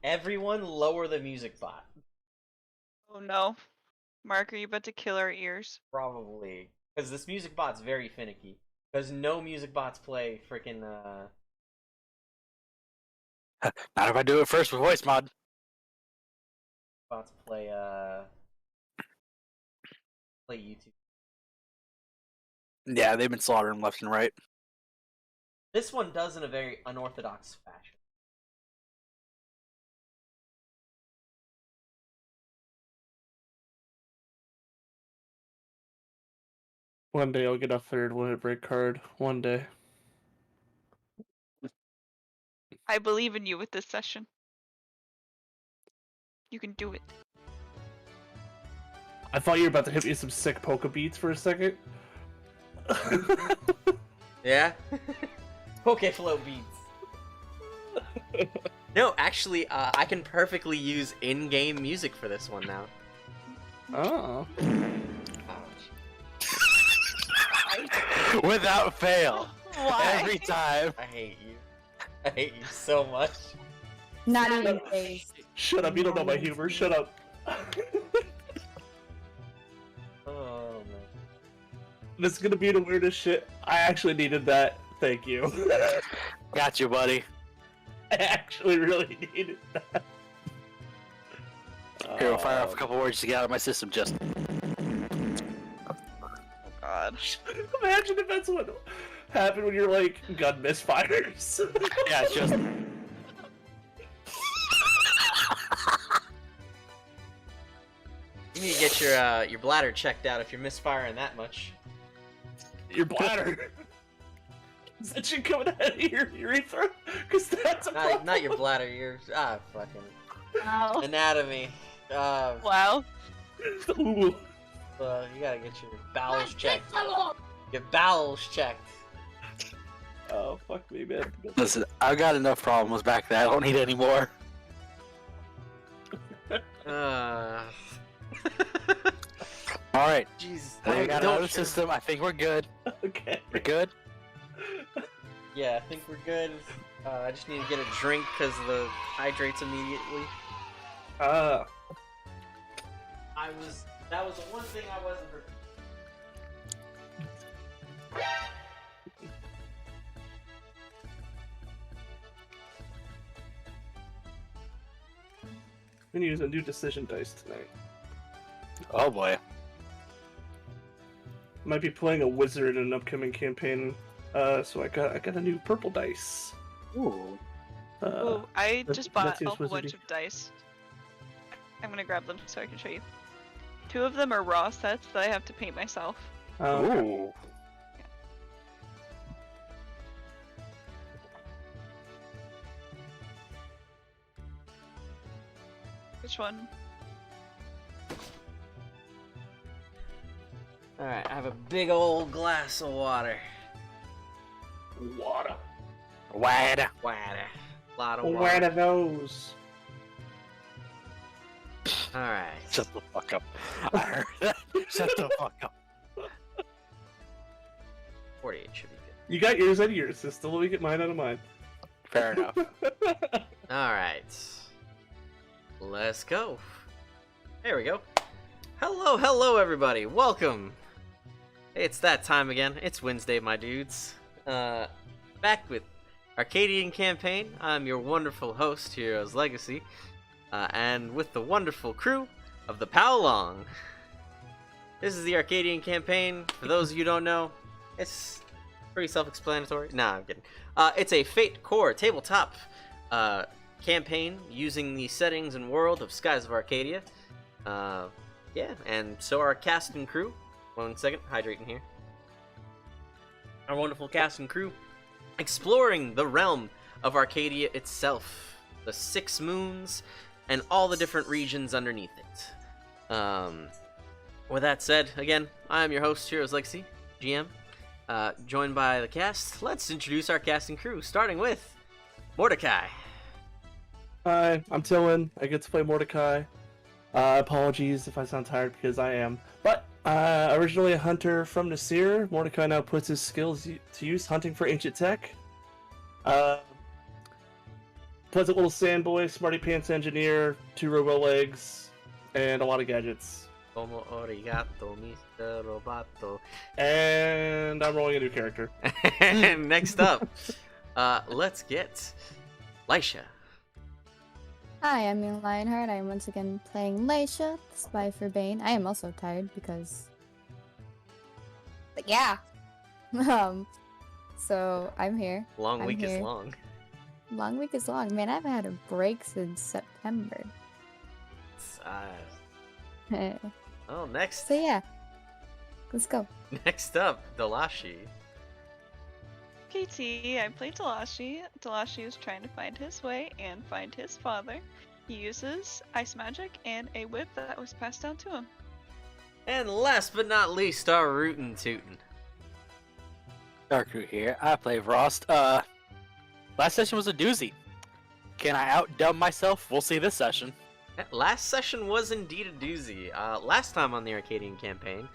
Everyone lower the music bot. Oh no. Mark, are you about to kill our ears? Probably. Because this music bot's very finicky. Because no music bots play freaking, Not if I do it first with voice mod. bots play YouTube. Yeah, they've been slaughtering left and right. This one does in a very unorthodox fashion. One day I'll get a third limit break card. One day. I believe in you with this session. You can do it. I thought you were about to hit me with some sick polka beats for a second. Yeah? Poke float beats. No, actually, I can perfectly use in-game music for this one now. Oh. Without fail. Why? Every time. I hate you. I hate you so much. Not even phased. Shut up, you don't know my humor. Shut up. Oh, man. This is gonna be the weirdest shit. I actually needed that. Thank you. Got you, buddy. I actually really needed that. Here, we'll fire off a couple words to get out of my system, just. Oh god. Imagine if that's what happened when your like gun misfires. Yeah, it's just. You need to get your bladder checked out if you're misfiring that much. Your bladder. Is that shit coming out of your urethra? Because that's a problem. Not your bladder, your fucking Wow. anatomy. Wow. Ooh. You gotta get your bowels checked. Your bowels checked. Oh, fuck me, man. Listen, I've got enough problems back there. I don't need any more. Alright, Jesus. we got it out of the Don't- system. I think we're good. Okay. We're good? Yeah, I think we're good. I just need to get a drink because the hydrates immediately. That was the one thing I wasn't prepared. I'm gonna use a new decision dice tonight. Oh boy. Might be playing a wizard in an upcoming campaign, so I got a new purple dice. Ooh. Ooh, I that- just bought that's a his whole bunch wizardy. of dice. I'm gonna grab them so I can show you. 2 of them are raw sets that I have to paint myself. Okay. Ooh. Which one? Alright, I have a big old glass of water. Water. Wad. Water. Lot of Where water. are those? Alright. Shut the fuck up. I heard that. Shut the fuck up. 48 should be good. You got yours out of your system. Let me get mine out of mine. Fair enough. Alright. Let's go. There we go. Hello, everybody. Welcome. It's that time again. It's Wednesday, my dudes. Back with Arcadian Campaign. I'm your wonderful host, Heroes Legacy. And with the wonderful crew of the Powlong. This is the Arcadian Campaign. For those of you who don't know, it's pretty self-explanatory. Nah, I'm kidding. It's a Fate Core tabletop campaign using the settings and world of Skies of Arcadia. Yeah, and so our cast and crew. 1 second, hydrating here. Our wonderful cast and crew exploring the realm of Arcadia itself, the 6 moons, and all the different regions underneath it. With that said, again, I am your host, Heroes Legacy, GM, joined by the cast. Let's introduce our cast and crew, starting with Mordecai. Hi, I'm Tillin. I get to play Mordecai. Apologies if I sound tired because I am. But originally a hunter from Nasir, Mordecai now puts his skills to use hunting for ancient tech. pleasant little sandboy, smarty pants engineer, 2 robo legs, and a lot of gadgets. Como origato, Mr. Roboto. And I'm rolling a new character. And next up, let's get Laisha. Hi, I'm Ian Lionheart. I am once again playing Laisha, the spy for Bane. I am also tired because... But yeah! So, I'm here. Long I'm week is here. long. Long week is long. Man, I haven't had a break since September. So Oh, next yeah. Let's go. next up, Dalashi. KT, I play Dalashi. Dalashi is trying to find his way and find his father. He uses ice magic and a whip that was passed down to him. And last but not least, our rootin' tootin'. Darkroot here. I play Frost. Last session was a doozy. Can I outdumb myself? We'll see this session. Last session was indeed a doozy. Last time on the Arcadian campaign,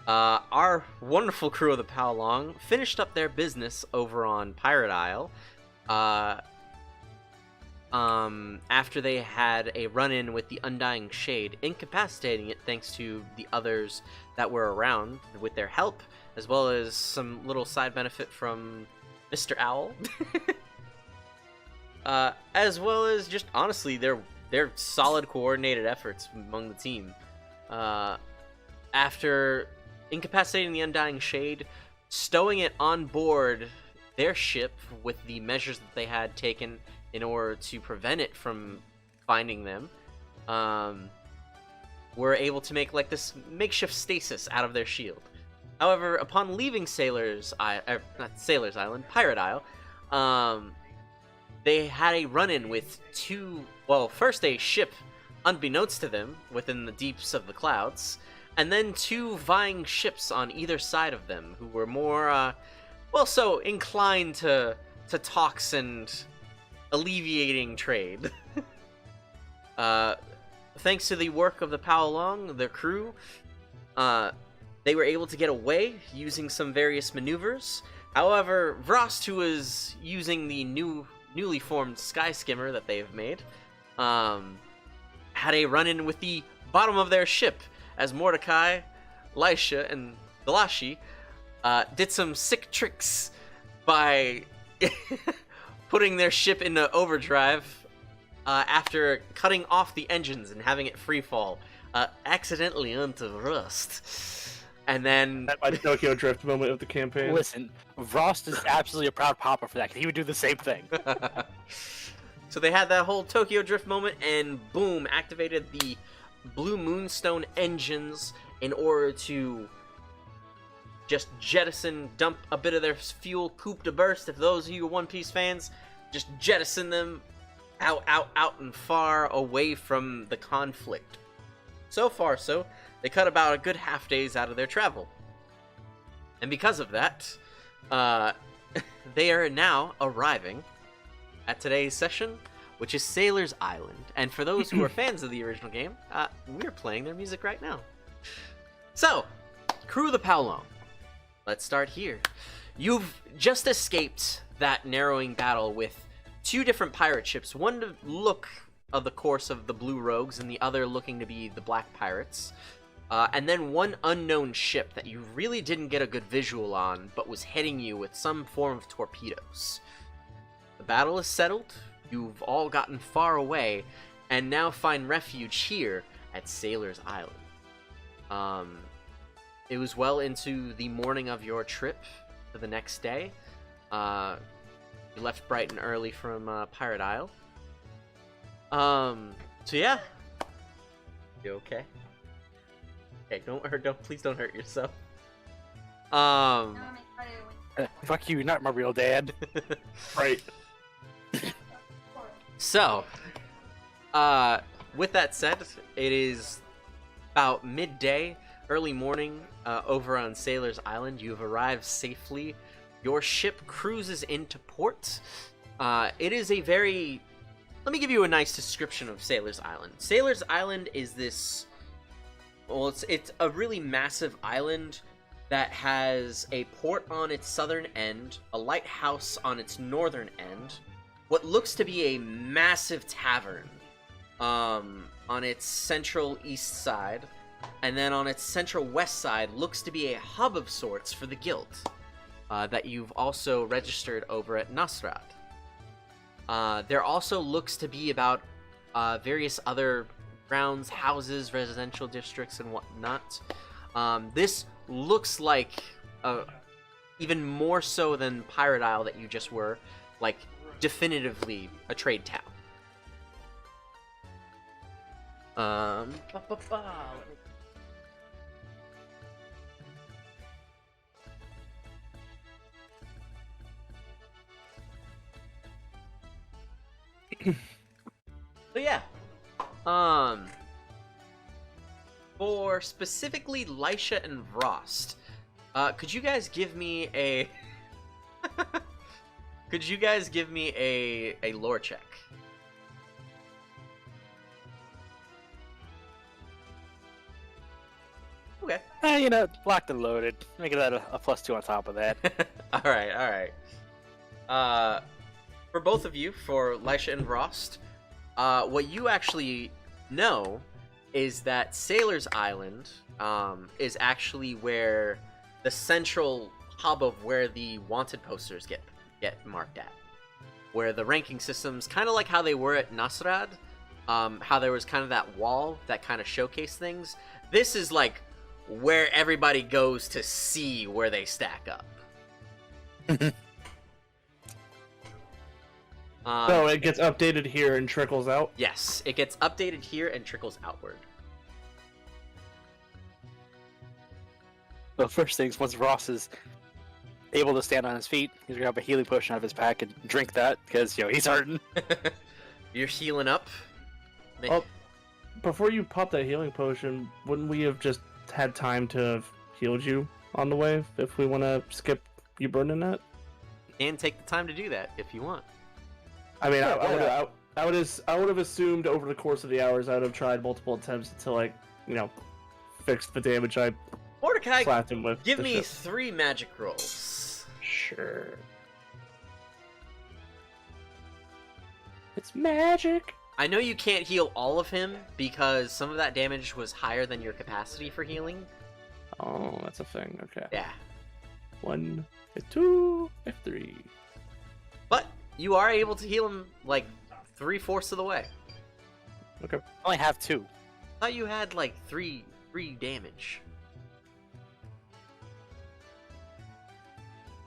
our wonderful crew of the Powlong finished up their business over on Pirate Isle. After they had a run-in with the Undying Shade, incapacitating it thanks to the others that were around with their help, as well as some little side benefit from Mr. Owl. As well as just, honestly, their solid coordinated efforts among the team. After incapacitating the Undying Shade, stowing it on board their ship with the measures that they had taken in order to prevent it from finding them, were able to make like this makeshift stasis out of their shield. However, upon leaving Pirate Isle, they had a run-in with first a ship unbeknownst to them within the deeps of the clouds, and then 2 vying ships on either side of them who were more, so inclined to talks and alleviating trade. Thanks to the work of the Powlong, the crew, they were able to get away using some various maneuvers. However, Vrost, who was using the newly formed Sky Skimmer that they've made, had a run-in with the bottom of their ship as Mordecai, Laisha, and Dalashi did some sick tricks by putting their ship into overdrive after cutting off the engines and having it free fall accidentally onto Rust. And then My Tokyo Drift moment of the campaign. Listen, Frost is absolutely a proud papa for that, because he would do the same thing. So they had that whole Tokyo Drift moment, and boom, activated the Blue Moonstone engines in order to just dump a bit of their fuel coup de burst. If those of you One Piece fans, just jettison them out and far away from the conflict. So far, they cut about a good half days out of their travel. And because of that, they are now arriving at today's session, which is Sailor's Island. And for those who are fans of the original game, we're playing their music right now. So, crew of the Powlong. Let's start here. You've just escaped that narrowing battle with 2 different pirate ships, one to look of the course of the Blue Rogues and the other looking to be the Black Pirates. And then one unknown ship that you really didn't get a good visual on, but was hitting you with some form of torpedoes. The battle is settled, you've all gotten far away, and now find refuge here at Sailor's Island. It was well into the morning of your trip for the next day. You left bright and early from Pirate Isle. So yeah. You okay? Okay, please don't hurt yourself. Fuck you, not my real dad. Right. So, with that said, it is about midday, early morning, over on Sailor's Island. You've arrived safely. Your ship cruises into port. It is a very... Let me give you a nice description of Sailor's Island. Sailor's Island is this... Well, it's a really massive island that has a port on its southern end, a lighthouse on its northern end, what looks to be a massive tavern on its central east side, and then on its central west side looks to be a hub of sorts for the guild that you've also registered over at Nasrat. There also looks to be about various other grounds, houses, residential districts, and whatnot. This looks like, even more so than Pirate Isle that you just were, like, definitively a trade town. So yeah, for specifically Lisha and Vrost, could you guys give me a lore check? Okay. Locked and loaded. Make that a +2 on top of that. all right. For both of you, for Lisha and Vrost, what you actually know is that Sailor's Island is actually where the central hub of where the wanted posters get marked at. Where the ranking systems, kind of like how they were at Nasrad, how there was kind of that wall that kind of showcased things. This is like where everybody goes to see where they stack up. So it gets updated here and trickles out? Yes, it gets updated here and trickles outward. Well, first things, once Ross is able to stand on his feet, he's gonna have a healing potion out of his pack and drink that, because, he's hurting. You're healing up? Oh, before you pop that healing potion, wouldn't we have just had time to have healed you on the way if we want to skip you burning that? And take the time to do that if you want. I mean, Yeah, I would have assumed over the course of the hours I would have tried multiple attempts until fix the damage I Mordecai, slapped him with. give the me ship. 3 magic rolls. Sure. It's magic. I know you can't heal all of him because some of that damage was higher than your capacity for healing. Oh, that's a thing. Okay. Yeah. 1, 2, 3. But you are able to heal him like 3/4 of the way. I only have 2. I thought you had like 3 damage.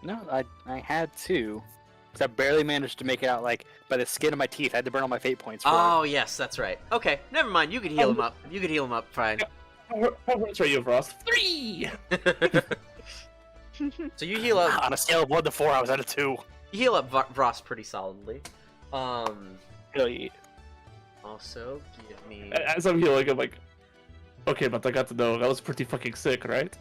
No, I had 2. Because I barely managed to make it out, by the skin of my teeth. I had to burn all my fate points for Oh, yes, that's right. Okay, never mind. You can heal him up. You can heal him up, fine. That's right, you have Ross. 3! So you heal it. up. On a scale of 1 to 4, I was at a 2. You heal up Vross pretty solidly. Really? Also, give me. As I'm healing, I'm like, okay, but I got to know that was pretty fucking sick, right?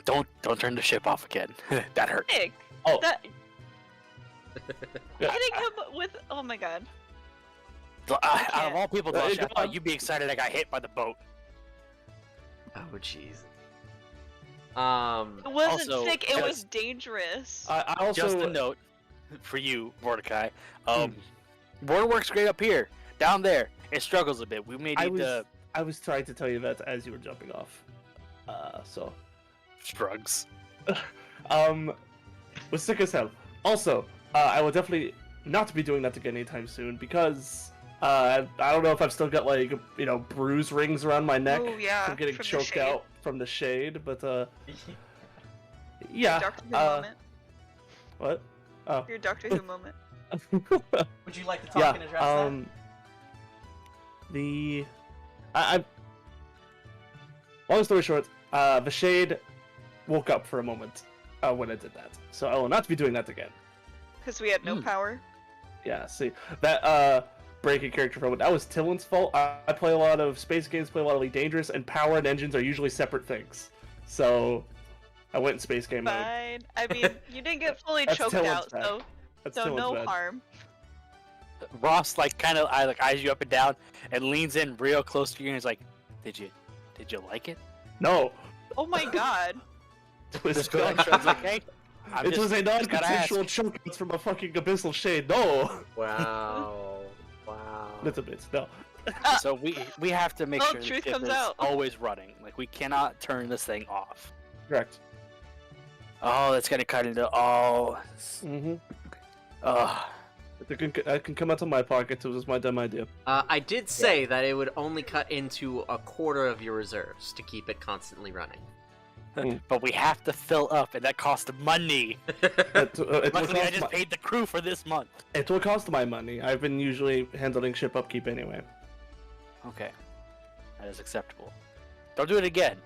Don't turn the ship off again. That hurt. Nick, Oh. that Yeah. hitting him with oh my god. Out of all people, Hey, Josh, I come thought on. you'd be excited I got hit by the boat. Oh, jeez. It wasn't Also, sick, it was just- dangerous. I also Just a note for you, Mordecai. Water works great up here. Down there, it struggles a bit. We may need to I was trying to tell you that as you were jumping off. So strugs. was sick as hell. Also, I will definitely not be doing that again anytime soon because I don't know if I've still got bruise rings around my neck Oh, yeah, from getting from the choked shade. out from the shade, but yeah. Doctor Who moment. What? Oh. Your Doctor Who moment. Would you like to talk and address that? I long story short, the shade woke up for a moment when I did that, so I will not be doing that again. Because we had no power. Yeah, see that breaking character moment. That was Tillen's fault. I play a lot of space games, play a lot of Elite Dangerous, and power and engines are usually separate things. So I went in space game mode. Fine. I mean, you didn't get fully That's choked Tillen's out, bad. so That's so Tillen's no bad. harm. Ross eyes you up and down and leans in real close to you and is like, Did you like it? No. Oh my god. Twist Just go like, okay. It was a just gotta ask. non-consensual chokeouts from a fucking abyssal shade. No. Wow. Wow. Little bit. No. So we have to make Oh, sure the truth ship comes is out. always running. Like, we cannot turn this thing off. Correct. Oh, that's gonna cut into all. Mm-hmm. Oh, I can come out of my pocket. It was my dumb idea. I did say that it would only cut into a quarter of your reserves to keep it constantly running. but we have to fill up, and that costs money. It will Luckily, I cost just my, paid the crew for this month. it will cost my money. I've been usually handling ship upkeep anyway. Okay, that is acceptable. Don't do it again.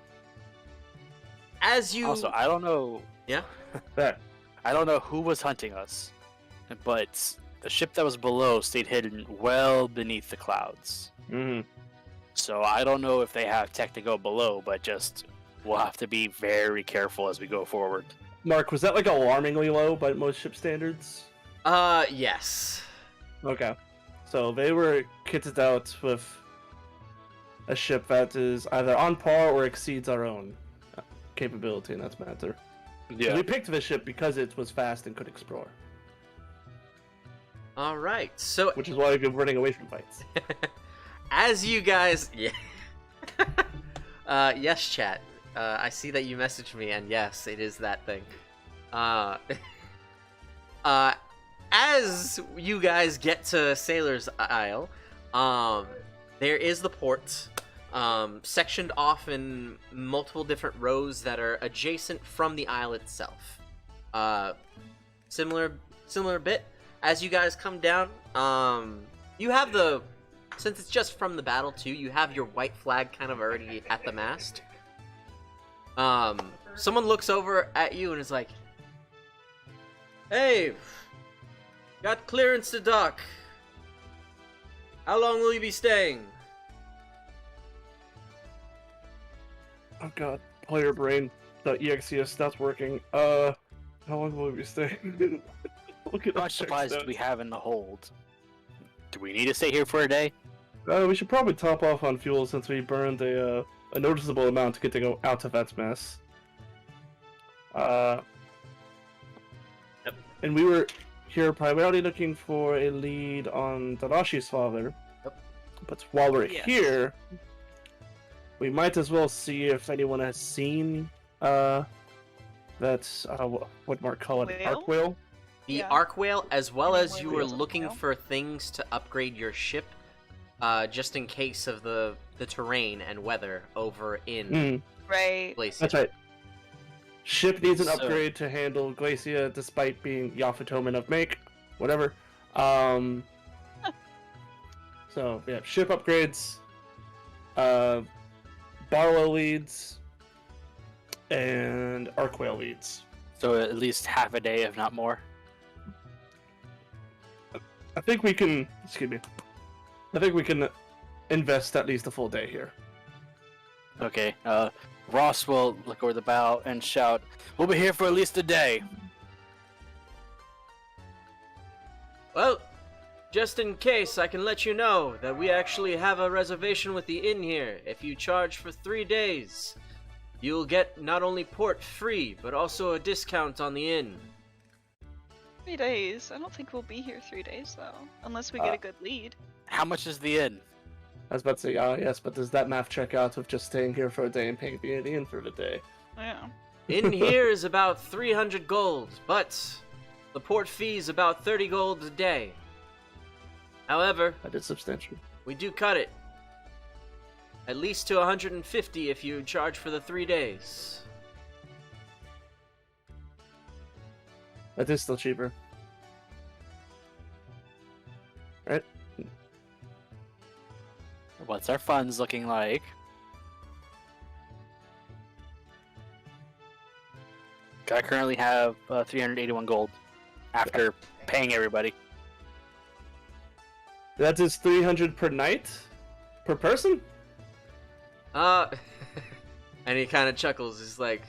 As you Also, I don't know. yeah, There. I don't know who was hunting us, but the ship that was below stayed hidden well beneath the clouds. Mm-hmm. So I don't know if they have tech to go below, but just we'll have to be very careful as we go forward. Mark, was that like alarmingly low by most ship standards? yes. Okay. So they were kitted out with a ship that is either on par or exceeds our own capability, and that's matter. So we picked this ship because it was fast and could explore, All right. So which is why we're running away from fights. as you guys, yeah. Yes, chat. I see that you messaged me, and yes, it is that thing. As you guys get to Sailor's Isle, there is the port, sectioned off in multiple different rows that are adjacent from the isle itself. Similar bit. As you guys come down, you have since it's just from the battle too, you have your white flag kind of already at the mast. Someone looks over at you and is like, "Hey, got clearance to dock. How long will you be staying?" Oh god, player brain. .exe is not working. How long will we be staying? Look at How much supplies do we have in the hold? Do we need to stay here for a day? We should probably top off on fuel since we burned a noticeable amount to get to go out of that mess. Yep. And we were here primarily looking for a lead on Darashi's father. Yep. But while we're Yes. here, we might as well see if anyone has seen what Mark call it, Whale? arc whale. The Yeah. arc whale, as well Any as more you were wheels on the looking whale? for things to upgrade your ship, just in case of the terrain and weather over in Mm, Right. Glacier. that's right. Ship needs an So- upgrade to handle Glacia, despite being Yafatoman of make, whatever. So yeah, ship upgrades, Barlow leads, and arc whale leads. So at least half a day, if not more. I think we can. Excuse me. I think we can invest at least a full day here. Okay. Ross will look over the bow and shout, "We'll be here for at least a day." Well, just in case, I can let you know that we actually have a reservation with the inn here. If you charge for 3 days, you'll get not only port free, but also a discount on the inn. 3 days. I don't think we'll be here 3 days though, unless we get a good lead. How much is the inn? I was about to say, yes, but does that math check out with just staying here for a day and paying the inn for the day? Yeah. Inn here is about 300 gold, but the port fee is about 30 gold a day. However, That is substantial. we do cut it. At least to 150 if you charge for the 3 days. That is still cheaper. Right? What's our funds looking like? I currently have 381 gold after paying everybody. That is 300 per night? Per person? And he kind of chuckles. He's like,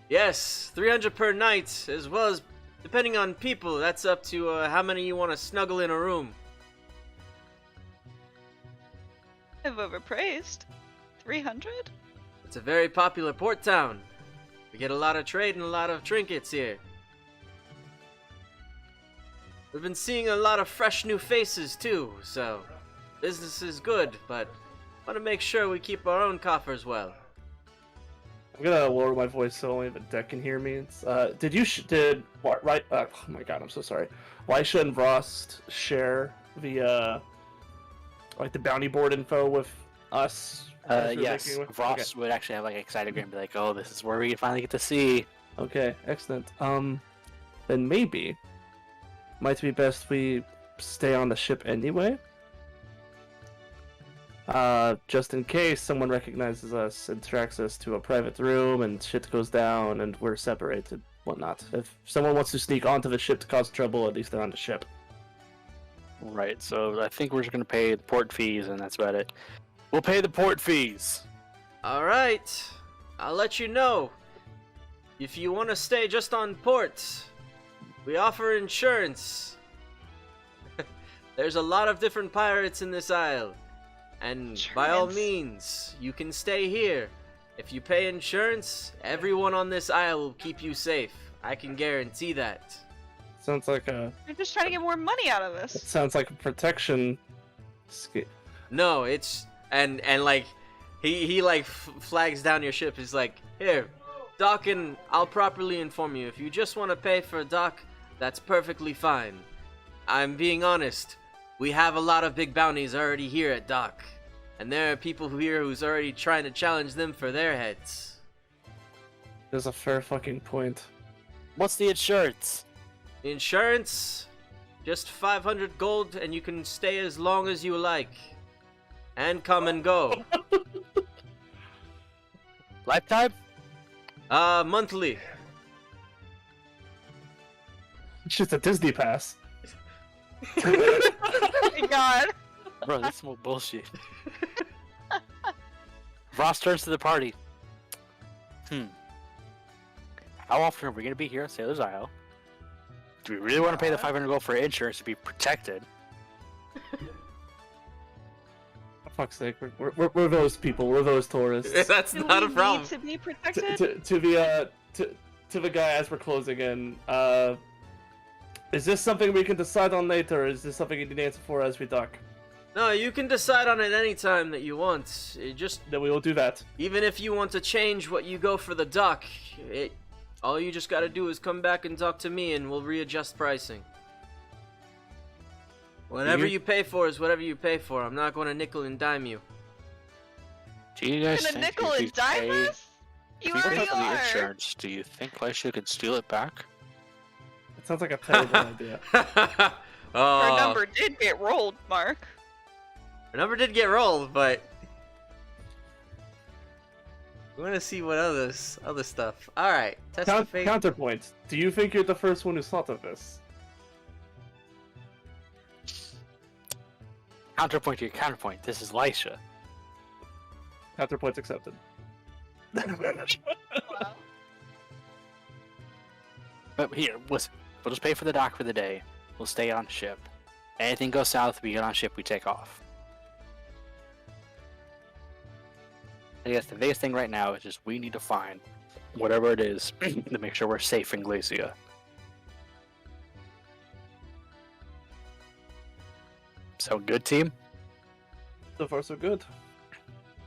yes, 300 per night, as well as, depending on people, that's up to how many you want to snuggle in a room. I've overpraised. 300? It's a very popular port town. We get a lot of trade and a lot of trinkets here. We've been seeing a lot of fresh new faces too, so business is good, but want to make sure we keep our own coffers well. I'm gonna lower my voice so only the deck can hear me. It's, oh my god, I'm so sorry. Why shouldn't Rost share the like the bounty board info with us? Yes, Ross would actually have like excited and be like, "Oh, this is where we finally get to see." Okay, excellent. Then maybe might be best we stay on the ship anyway. Just in case someone recognizes us and tracks us to a private room and shit goes down and we're separated, whatnot. If someone wants to sneak onto the ship to cause trouble, at least they're on the ship. Right. So I think we're just gonna pay the port fees, and that's about it. We'll pay the port fees. Alright, I'll let you know. If you want to stay just on port, we offer insurance. There's a lot of different pirates in this isle, and by all means, you can stay here. If you pay insurance, everyone on this isle will keep you safe. I can guarantee that. Sounds like a... You're just trying to get more money out of It this. sounds like a protection... No, it's... And like, he like flags down your ship. He's like, here, dock, and I'll properly inform you. If you just want to pay for a dock, that's perfectly fine. I'm being honest. We have a lot of big bounties already here at dock, and there are people here who's already trying to challenge them for their heads. There's a fair fucking point. What's the insurance? Insurance, just 500 gold, and you can stay as long as you like, and come and go. Lifetime? Monthly. It's just a Disney pass. Oh my god. Bro, that's some bullshit. Ross turns to the party. How often are we gonna be here at Sailor's Isle? Do we really want to pay the 500 gold for insurance to be protected? For fuck's sake, we're those people. We're those tourists. That's Do not a we problem. need to be protected? To the guy as we're closing in. Is this something we can decide on later, or is this something you need to answer for as we dock? No, you can decide on it any time that you want. It just, Then we will do that. even if you want to change what you go for the dock, all you just gotta do is come back and talk to me and we'll readjust pricing. Whatever you pay for is whatever you pay for. I'm not gonna nickel and dime you. Do you guys Gonna think nickel if and you dime pay, us? You if you pay already for the are. insurance, do you think Leisha could steal it back? It sounds like a terrible idea. Our Oh, number did get rolled, Mark. our number did get rolled, but we want to see what other stuff. All right, test the fate. Counterpoint. Do you think you're the first one who's thought of this? Counterpoint to your counterpoint. This is Leisha. Counterpoint accepted. Wow. But here, listen. We'll just pay for the dock for the day. We'll stay on ship. Anything goes south, we get on ship, we take off. I guess the biggest thing right now is just we need to find whatever it is to make sure we're safe in Glacia. So good, team? So far, so good.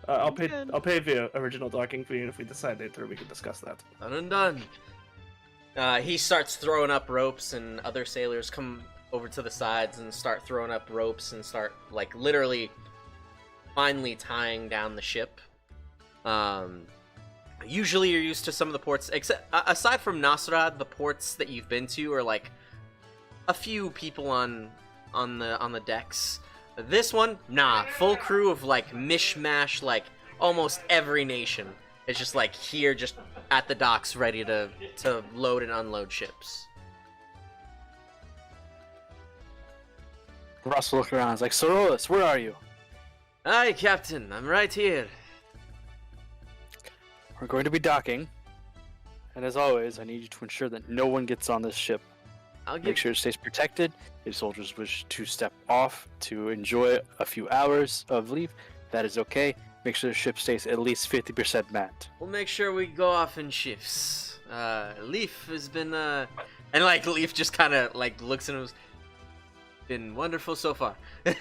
I'll pay. Good. I'll pay the original docking fee, and if we decide later, we can discuss that. Done and done. He starts throwing up ropes, and other sailors come over to the sides and start throwing up ropes and start, like, literally finally tying down the ship. Usually you're used to some of the ports, except aside from Nasrad, the ports that you've been to are like a few people on the decks. This one, nah, full crew of like mishmash, like almost every nation. It's just like here, just at the docks, ready to load and unload ships. Russell looked around. He's like, Sorolus, where are you? Aye, Captain, I'm right here. We're going to be docking. And as always, I need you to ensure that no one gets on this ship. I'll Make give. sure it stays protected. If soldiers wish to step off to enjoy a few hours of leave, that is okay. Make sure the ship stays at least 50% manned. We'll make sure we go off in shifts. Leaf has been and like Leaf just kind of like looks at him. been wonderful so far. I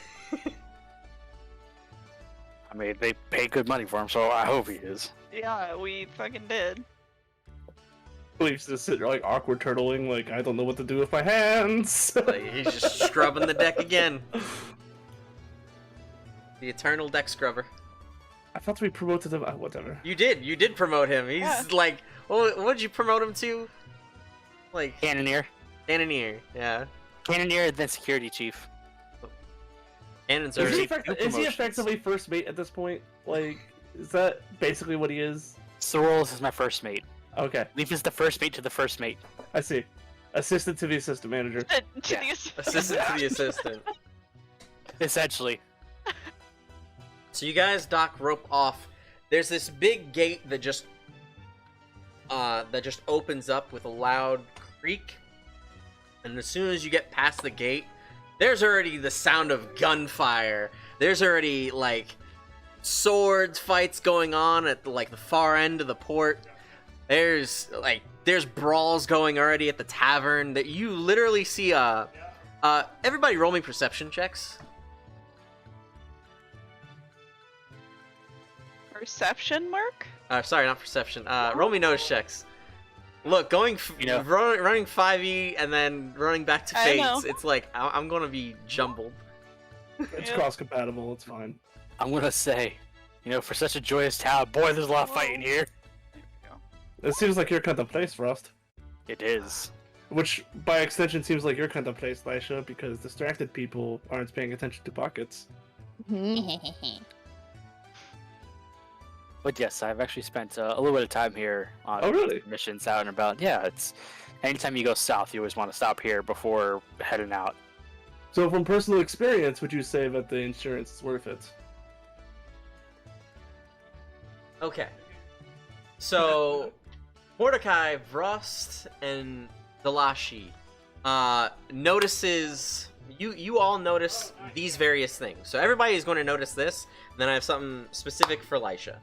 mean, they pay good money for him, so I hope he is. Yeah, we fucking did. Leaf's just sitting there like awkward turtling, like I don't know what to do with my hands. Like, he's just scrubbing the deck again. The eternal deck scrubber. I thought we promoted him. Whatever. You did promote him. He's Yeah. like, what did you promote him to? Like, Cannoneer. Cannoneer, yeah. Cannoneer, then security chief. Cannon's Is he, already... is he effectively first mate at this point? Like, is that basically what he is? Sorrels is my first mate. Okay, Leaf is the first mate to the first mate. I see. Assistant to the assistant manager. To Yeah. the assistant. Assistant to the assistant. Essentially. So you guys dock rope off. There's this big gate that just opens up with a loud creak. And as soon as you get past the gate, there's already the sound of gunfire. There's already like swords fights going on at the far end of the port. There's brawls going already at the tavern. That you literally see everybody roll me perception checks. Perception mark? Sorry, not perception. Roll me notice checks. Look, running 5e and then running back to I know. Fates, it's like I'm gonna be jumbled. It's Yeah. cross compatible. It's fine. I'm gonna say, for such a joyous town, boy, there's a lot of fighting here. It seems like your kind of place, Frost. It is. Which, by extension, seems like your kind of place, Lisha, because distracted people aren't paying attention to pockets. But yes, I've actually spent a little bit of time here on Oh, really? missions out and about. Yeah, it's anytime you go south, you always want to stop here before heading out. So, from personal experience, would you say that the insurance is worth it? Okay. So, Mordecai, Vrost, and Dalashi notices... You all notice these various things. So everybody is going to notice this. And then I have something specific for Lisha.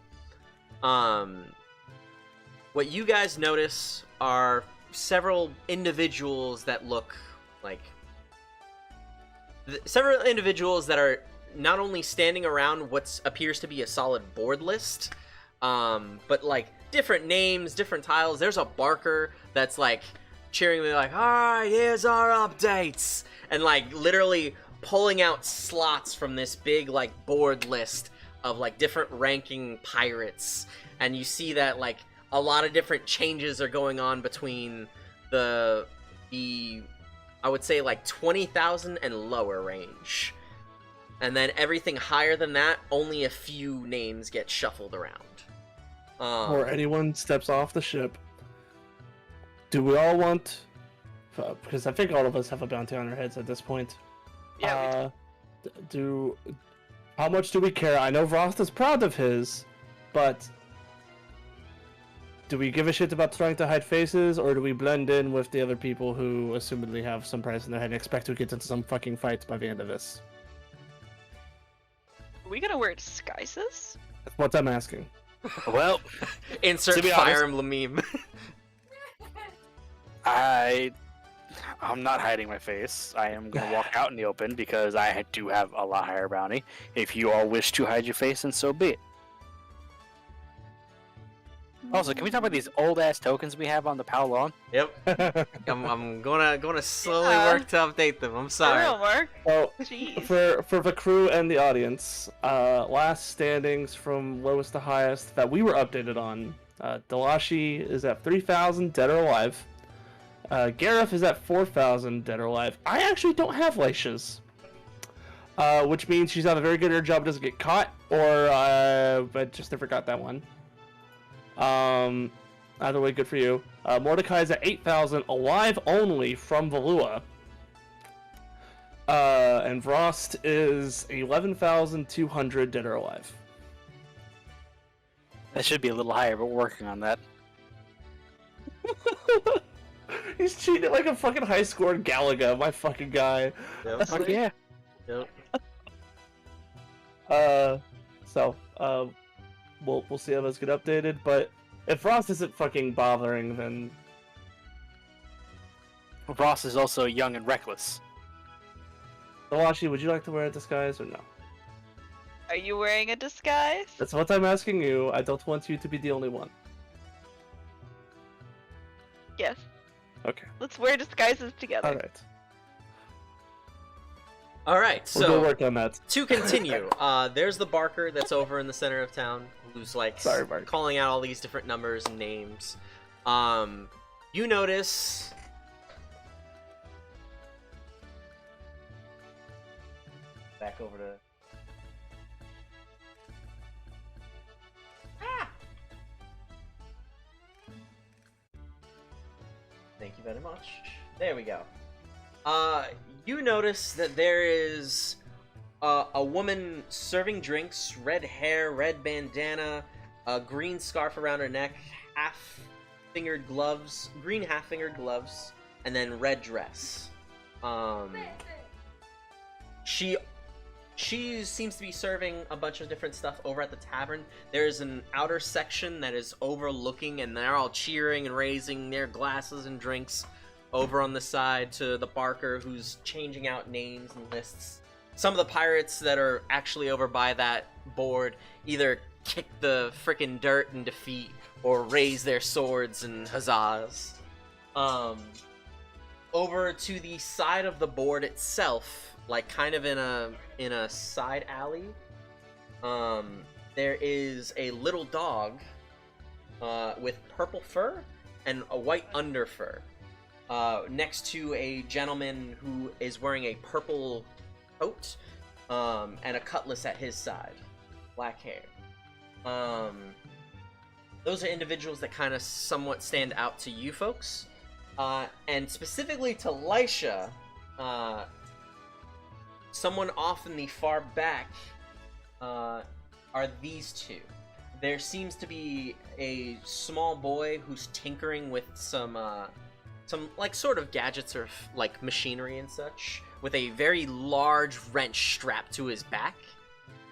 What you guys notice are several individuals that look like... Several individuals that are not only standing around what appears to be a solid board list, but like different names, different tiles. There's a barker that's like cheering me like, alright, here's our updates, and like literally pulling out slots from this big like board list of like different ranking pirates. And you see that like a lot of different changes are going on between the I would say like 20,000 and lower range. And then everything higher than that, only a few names get shuffled around. Or anyone steps off the ship. Do we all want... Because I think all of us have a bounty on our heads at this point. Yeah, How much do we care? I know Vrost is proud of his, but... Do we give a shit about trying to hide faces, or do we blend in with the other people who assumedly have some price in their head and expect to get into some fucking fights by the end of this? Are we gonna wear disguises? That's what I'm asking. Well, Insert To be Fire honest- Emblem meme. I'm not hiding my face. I am going to walk out in the open because I do have a lot higher bounty. If you all wish to hide your face, then so be it. Also, can we talk about these old-ass tokens we have on the PAL lawn? Yep. I'm gonna slowly Yeah. work to update them. I'm For sorry. real, Mark. Well, Jeez. for the crew and the audience, last standings from lowest to highest that we were updated on, Dalashi is at 3,000 dead or alive. Gareth is at 4,000 dead or alive. I actually don't have Leisha's, which means she's not very good at her job, doesn't get caught, or I just never got that one. Either way, good for you. Mordecai's at 8,000 alive only from Valua. And Vrost is 11,200 dead or alive. That should be a little higher, but we're working on that. He's cheating like a fucking high score in Galaga, my fucking guy. Yep. Fuck yeah. Yep. We'll see how those get updated, but if Frost isn't fucking bothering, then Ross is also young and reckless. Dalashi, would you like to wear a disguise or no? Are you wearing a disguise? That's what I'm asking you. I don't want you to be the only one. Yes. Okay. Let's wear disguises together. Alright. Alright, We'll go so work on that. to continue, there's the barker that's over in the center of town who's like Sorry, Mark. calling out all these different numbers and names. You notice back over to Thank you very much. There we go. You notice that there is a woman serving drinks, red hair, red bandana, a green scarf around her neck, half-fingered gloves, green half-fingered gloves, and then red dress. She seems to be serving a bunch of different stuff over at the tavern. There's an outer section that is overlooking, and they're all cheering and raising their glasses and drinks over on the side to the barker who's changing out names and lists. Some of the pirates that are actually over by that board either kick the frickin' dirt in defeat or raise their swords and huzzas. Over to the side of the board itself, like kind of in a side alley, there is a little dog with purple fur and a white underfur next to a gentleman who is wearing a purple coat and a cutlass at his side, black hair. Those are individuals that kind of somewhat stand out to you folks, and specifically to Lisha. Someone off in the far back are these two. There seems to be a small boy who's tinkering with some like sort of gadgets or like machinery and such, with a very large wrench strapped to his back,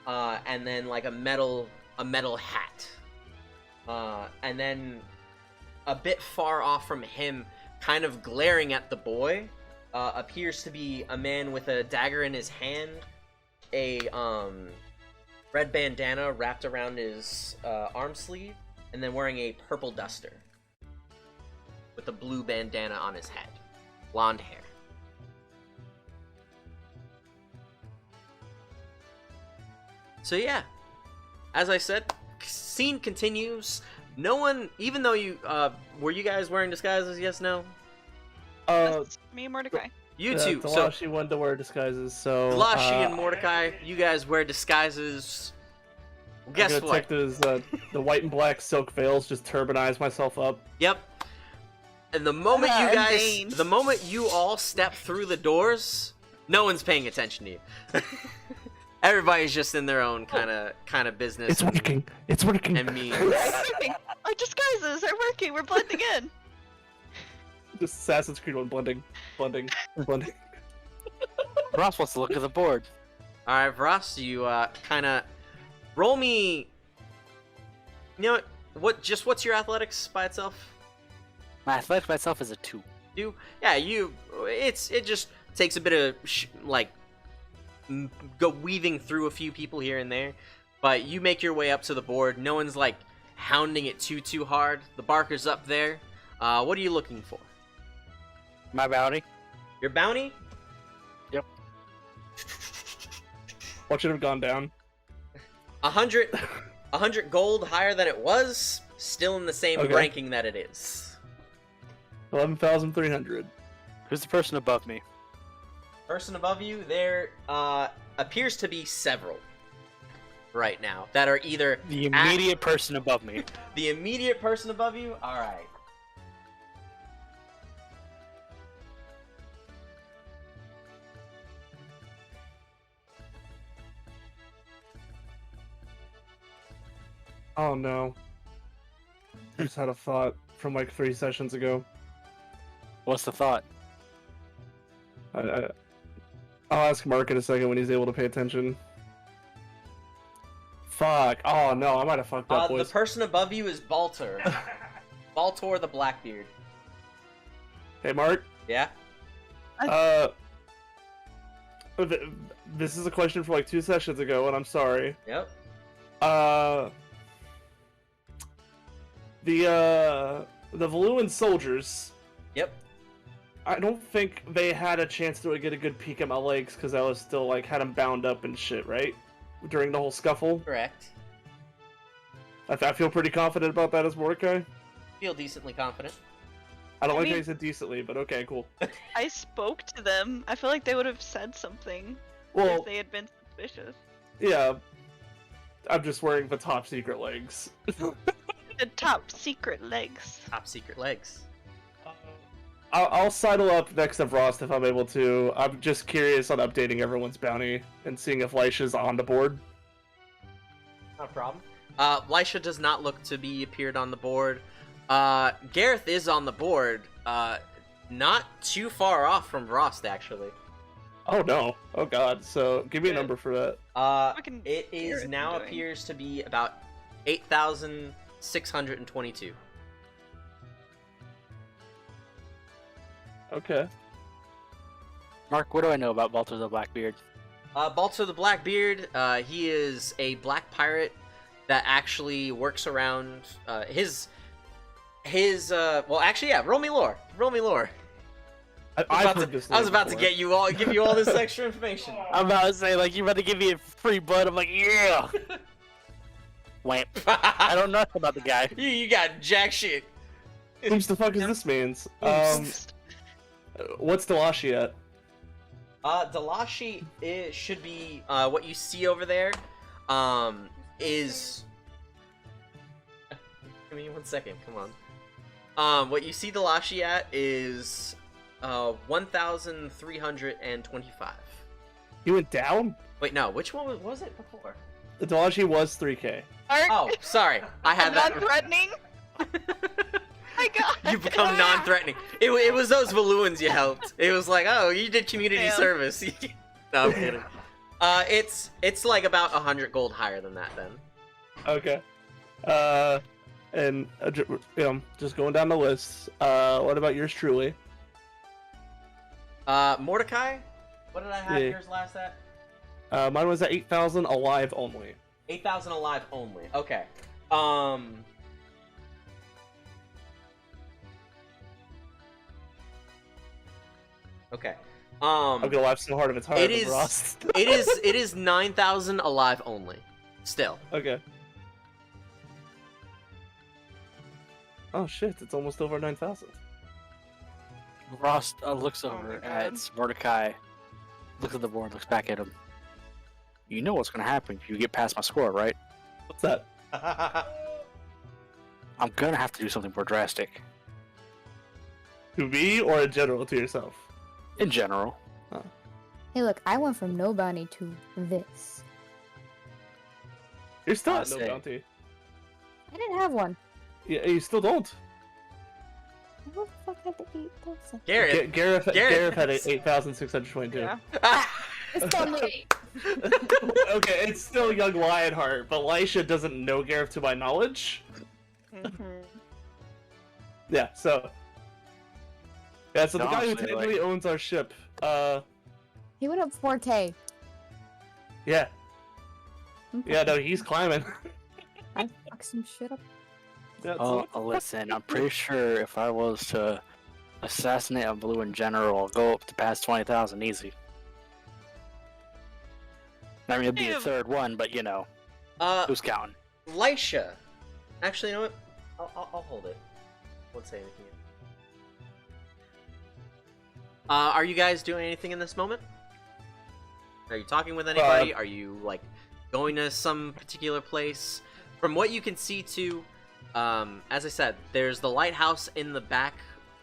and then like a metal hat. And then a bit far off from him, kind of glaring at the boy, appears to be a man with a dagger in his hand, a red bandana wrapped around his arm sleeve, and then wearing a purple duster with a blue bandana on his head, blonde hair. So yeah, as I said, scene continues. No one, even though you were you guys wearing disguises? Yes, no. That's me and Mordecai. You two. So Dalashi wanted to wear disguises, so Dalashi and Mordecai, you guys wear disguises. Well, guess I'm gonna what? take those the white and black silk veils, just turbanize myself up. Yep. And the moment you guys, Bane. the moment you all step through the doors, no one's paying attention to you. Everybody's just in their own kind of business. It's working. It's working. And me. Our disguises are working. We're blending in. Just Assassin's Creed 1 blending. Ross wants to look at the board. All right, Ross, you kind of roll me. You know what's your athletics by itself? My athletics by itself is a 2. It just takes a bit of go weaving through a few people here and there, but you make your way up to the board. No one's like hounding it too hard. The barker's up there. What are you looking for? My bounty. Your bounty? Yep. What should have gone down? 100 gold higher than it was. Still in the same Okay. ranking that it is. 11,300. Who's the person above me? Person above you, there appears to be several right now that are either The immediate person above me. the immediate person above you. All right. Oh no. I just had a thought from like 3 sessions ago. What's the thought? I'll ask Mark in a second when he's able to pay attention. Fuck. Oh no, I might have fucked up, The boys. person above you is Baltor. Baltor the Blackbeard. Hey Mark. Yeah? This is a question from like 2 sessions ago, and I'm sorry. Yep. The Valuan soldiers. Yep. I don't think they had a chance to get a good peek at my legs because I was still like had them bound up and shit, right? During the whole scuffle. Correct. I feel pretty confident about that as Mordecai. Feel decently confident. I don't I like mean- how you said decently, but okay, cool. I spoke to them. I feel like they would have said something Well, if they had been suspicious. yeah. I'm just wearing the top secret legs. The top secret legs. Top secret legs. I'll sidle up next to Frost if I'm able to. I'm just curious on updating everyone's bounty and seeing if Leisha's on the board. Not a problem. Lisha does not look to be appeared on the board. Gareth is on the board. Not too far off from Frost, actually. Oh no. Oh god. So give me a number for that. Fucking It is Gareth now doing? appears to be about 8,622. Okay. Mark, what do I know about Baltar the Blackbeard? Baltar the Blackbeard, he is a black pirate that actually works around, well, actually, yeah, roll me lore. Roll me lore. I was about to give you all this extra information. I'm about to say, like, you about to give me a free blood. I'm like, yeah! Wamp. I don't know about the guy. You got jack shit. Who's the fuck is this man's? What's Delashi at? Delashi, it should be, what you see over there, is... Give me 1 second, come on. What you see Delashi at is, 1,325. He went down? Wait, no, which one was it before? The Delashi was 3k. Art, Oh, sorry, I had that. non-threatening. My God. You become non-threatening. It was those Valuans you helped. It was like, oh, you did community Damn. service. No, I'm kidding. It's like about 100 gold higher than that then. Okay. And just going down the list. What about yours truly? Mordecai? What did I have Yeah. yours last at? Mine was at 8,000 alive only. 8,000 alive only. Okay. Okay. I'm gonna laugh so hard if it's harder It than is- Frost. it is 9,000 alive only. Still. Okay. Oh shit, it's almost over 9,000. Ross looks Oh my over God. at Mordecai, looks at the board, looks back at him. You know what's gonna happen if you get past my score, right? What's that? I'm gonna have to do something more drastic. To me or in general to yourself? In general. Hey, look, I went from no bounty to this. You're still I at no say. bounty. I didn't have one. Yeah, you still don't. Who the fuck had the 8,000? Gareth. Gareth had 8,622. Yeah. It's still me. Okay, it's still young Lionheart, but Lisha doesn't know Gareth to my knowledge. Mhm. Yeah, so. Yeah, so the guy who Honestly, technically owns our ship, He went up 4K. yeah. Yeah, no, he's climbing. I fucked some shit up. Yeah, so Oh, what the fuck? listen, I'm pretty sure if I was to assassinate a blue in general, I'll go up to past 20,000 easy. I mean, it'd be the Damn. third one, but you know, who's counting? Lisha. Actually, you know what? I'll hold it. Won't say anything yet. Are you guys doing anything in this moment? Are you talking with anybody? Are you, like, going to some particular place? From what you can see, too, as I said, there's the lighthouse in the back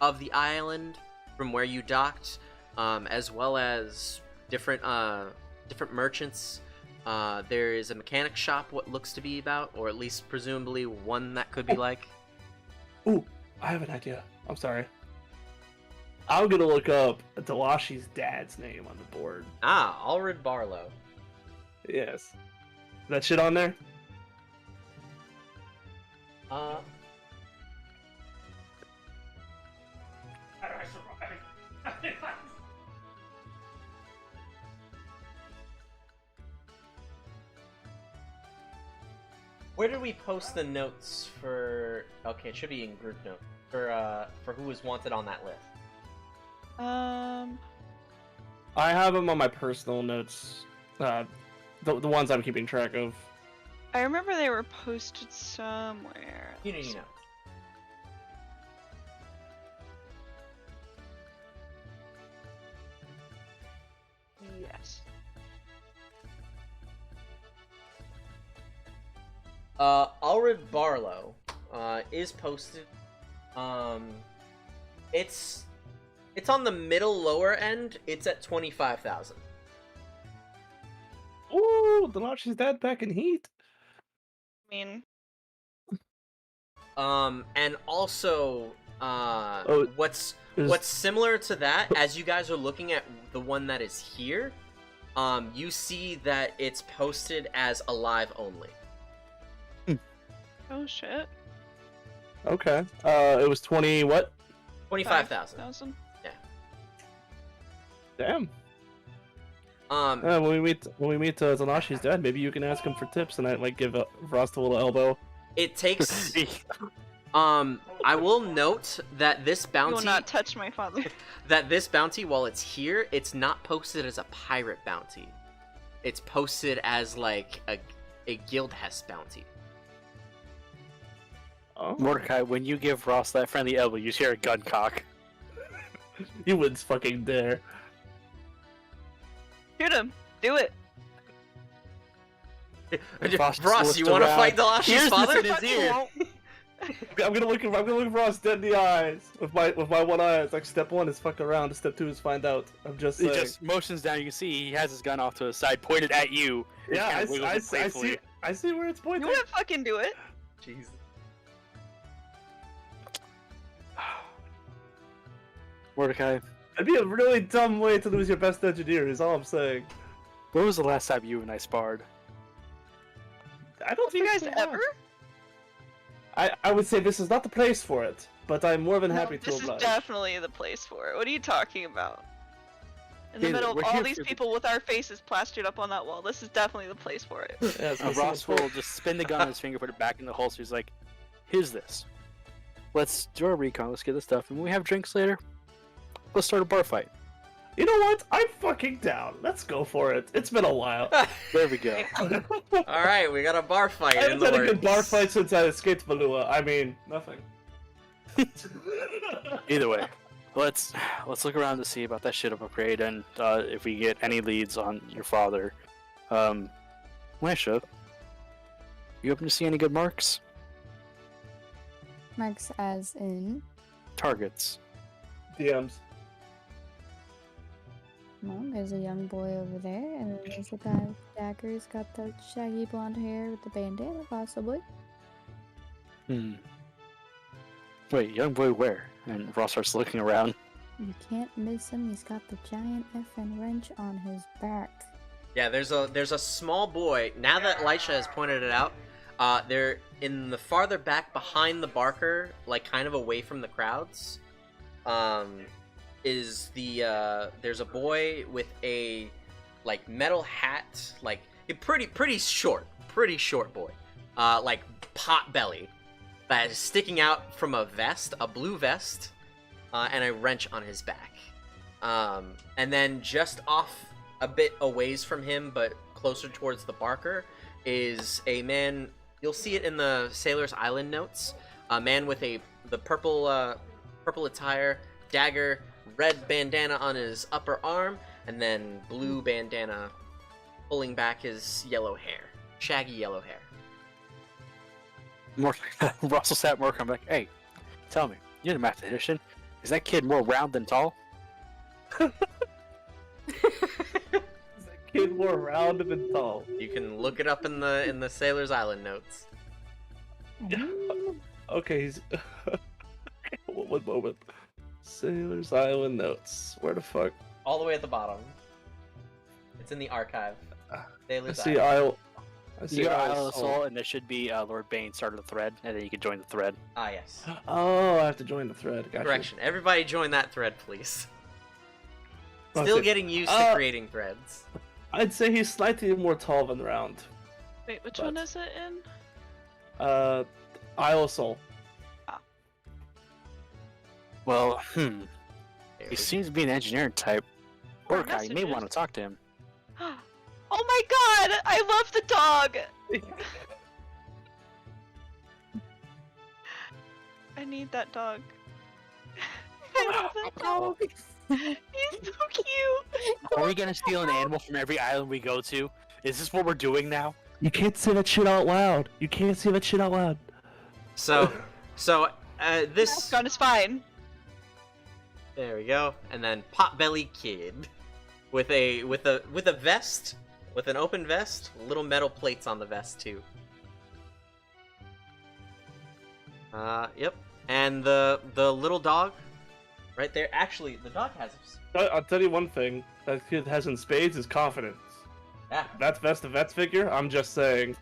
of the island from where you docked, as well as different merchants. There is a mechanic shop, what looks to be about, or at least presumably one that could be like. Ooh, I have an idea. I'm sorry. I'm gonna look up Delashi's dad's name on the board. Ah, Alred Barlow. Yes. That shit on there? Where did we post the notes for? Okay, it should be in group note for who was wanted on that list. I have them on my personal notes. The ones I'm keeping track of. I remember they were posted somewhere. You know. Yes. Alred Barlow is posted. It's on the middle lower end. It's at 25,000. Ooh, Delashi's dad back in heat. I mean, And also, what's similar to that, as you guys are looking at the one that is here, you see that it's posted as alive only. oh shit. Okay. It was 20 what? 25,000. 5,000? Damn. When When we meet Delashi's dad, maybe you can ask him for tips, and I might give Frost a little elbow. it takes. I will note that this You bounty. will not touch my father. That this bounty, while it's here, it's not posted as a pirate bounty. It's posted as like a guild hest bounty. Oh. Mordecai, when you give Ross that friendly elbow, you hear a gun cock. You wouldn't fucking dare. Shoot him. Do it. Ross, you want to fight Delashi's Here's father? this in his ear. I'm gonna look Frost dead in the eyes with my one eye. It's like step 1 is fuck around, step 2 is find out. I'm just He saying. just motions down. You can see he has his gun off to his side, pointed at you. He Yeah, kinda wiggles it playfully. I see where it's You pointing. wanna fucking do it? Jesus. Mordecai, It'd be a really dumb way to lose your best engineer. Is all I'm saying. when was the last time you and I sparred? I don't Have you think guys we have. ever? I would say this is not the place for it, but I'm more than happy to This is oblige. definitely the place for it. What are you talking about? In the Hey, middle of we're all here these for the- people with our faces plastered up on that wall. This is definitely the place for it. Yes, this Ross is will just spin the gun on his finger, put it back in the holster. He's like, "Here's this. Let's do our recon. Let's get this stuff, and when we have drinks later, let's start a bar fight." You know what? I'm fucking down. Let's go for it. It's been a while. There we go. All right, we got a bar fight I in haven't the had a works. good bar fight since I escaped Valua. I mean, nothing. Either way, let's look around to see about that shit upgrade, and if we get any leads on your father. Lasha, you happen to see any good marks? Marks as in. Targets. DMs. Well, there's a young boy over there, and then there's a guy with dagger. He's got the shaggy blonde hair with the bandana, possibly. Wait, young boy where? And Ross starts looking around. You can't miss him. He's got the giant effing wrench on his back. Yeah, there's a small boy. Now that Lisha has pointed it out, they're in the farther back behind the Barker, like kind of away from the crowds. Is the there's a boy with a like metal hat, like a pretty short boy, like pot belly, that is sticking out from a vest, a blue vest, and a wrench on his back. And then just off a bit a ways from him, but closer towards the Barker, is a man. You'll see it in the Sailor's Island notes. A man with the purple attire, dagger, red bandana on his upper arm, and then blue bandana pulling back his yellow hair, shaggy yellow hair. Ross will sat more. I'm like, "Hey, tell me, you're the mathematician. Is that kid more round than tall?" Kid more round and tall. You can look it up in the Sailor's Island notes. Okay, he's. One moment. Sailor's Island notes. Where the fuck? All the way at the bottom. It's in the archive. I Sailor's see Island. You see go to Isle Isle of Soul, and there should be Lord Bane started a thread, and then you can join the thread. Ah, yes. Oh, I have to join the thread. Gotcha. Correction. Everybody join that thread, please. That's Still it. getting used to creating threads. I'd say he's slightly more tall than round. Wait, which But- one is it in? Isle of Soul. Well, There he we seems to be an engineering type. Or Mordecai, you may messages. want to talk to him. Oh my god! I love the dog! I need that dog. I love that dog. He's so cute! Are we gonna steal an animal from every island we go to? Is this what we're doing now? You can't say that shit out loud. You can't say that shit out loud. So this. Mascot is fine. There we go. And then Potbelly Kid, with a vest, with an open vest, little metal plates on the vest too. Yep. And the little dog, right there. Actually, the dog has. I'll tell you one thing. That kid has in spades is confidence. Yeah. That's the vet's figure. I'm just saying.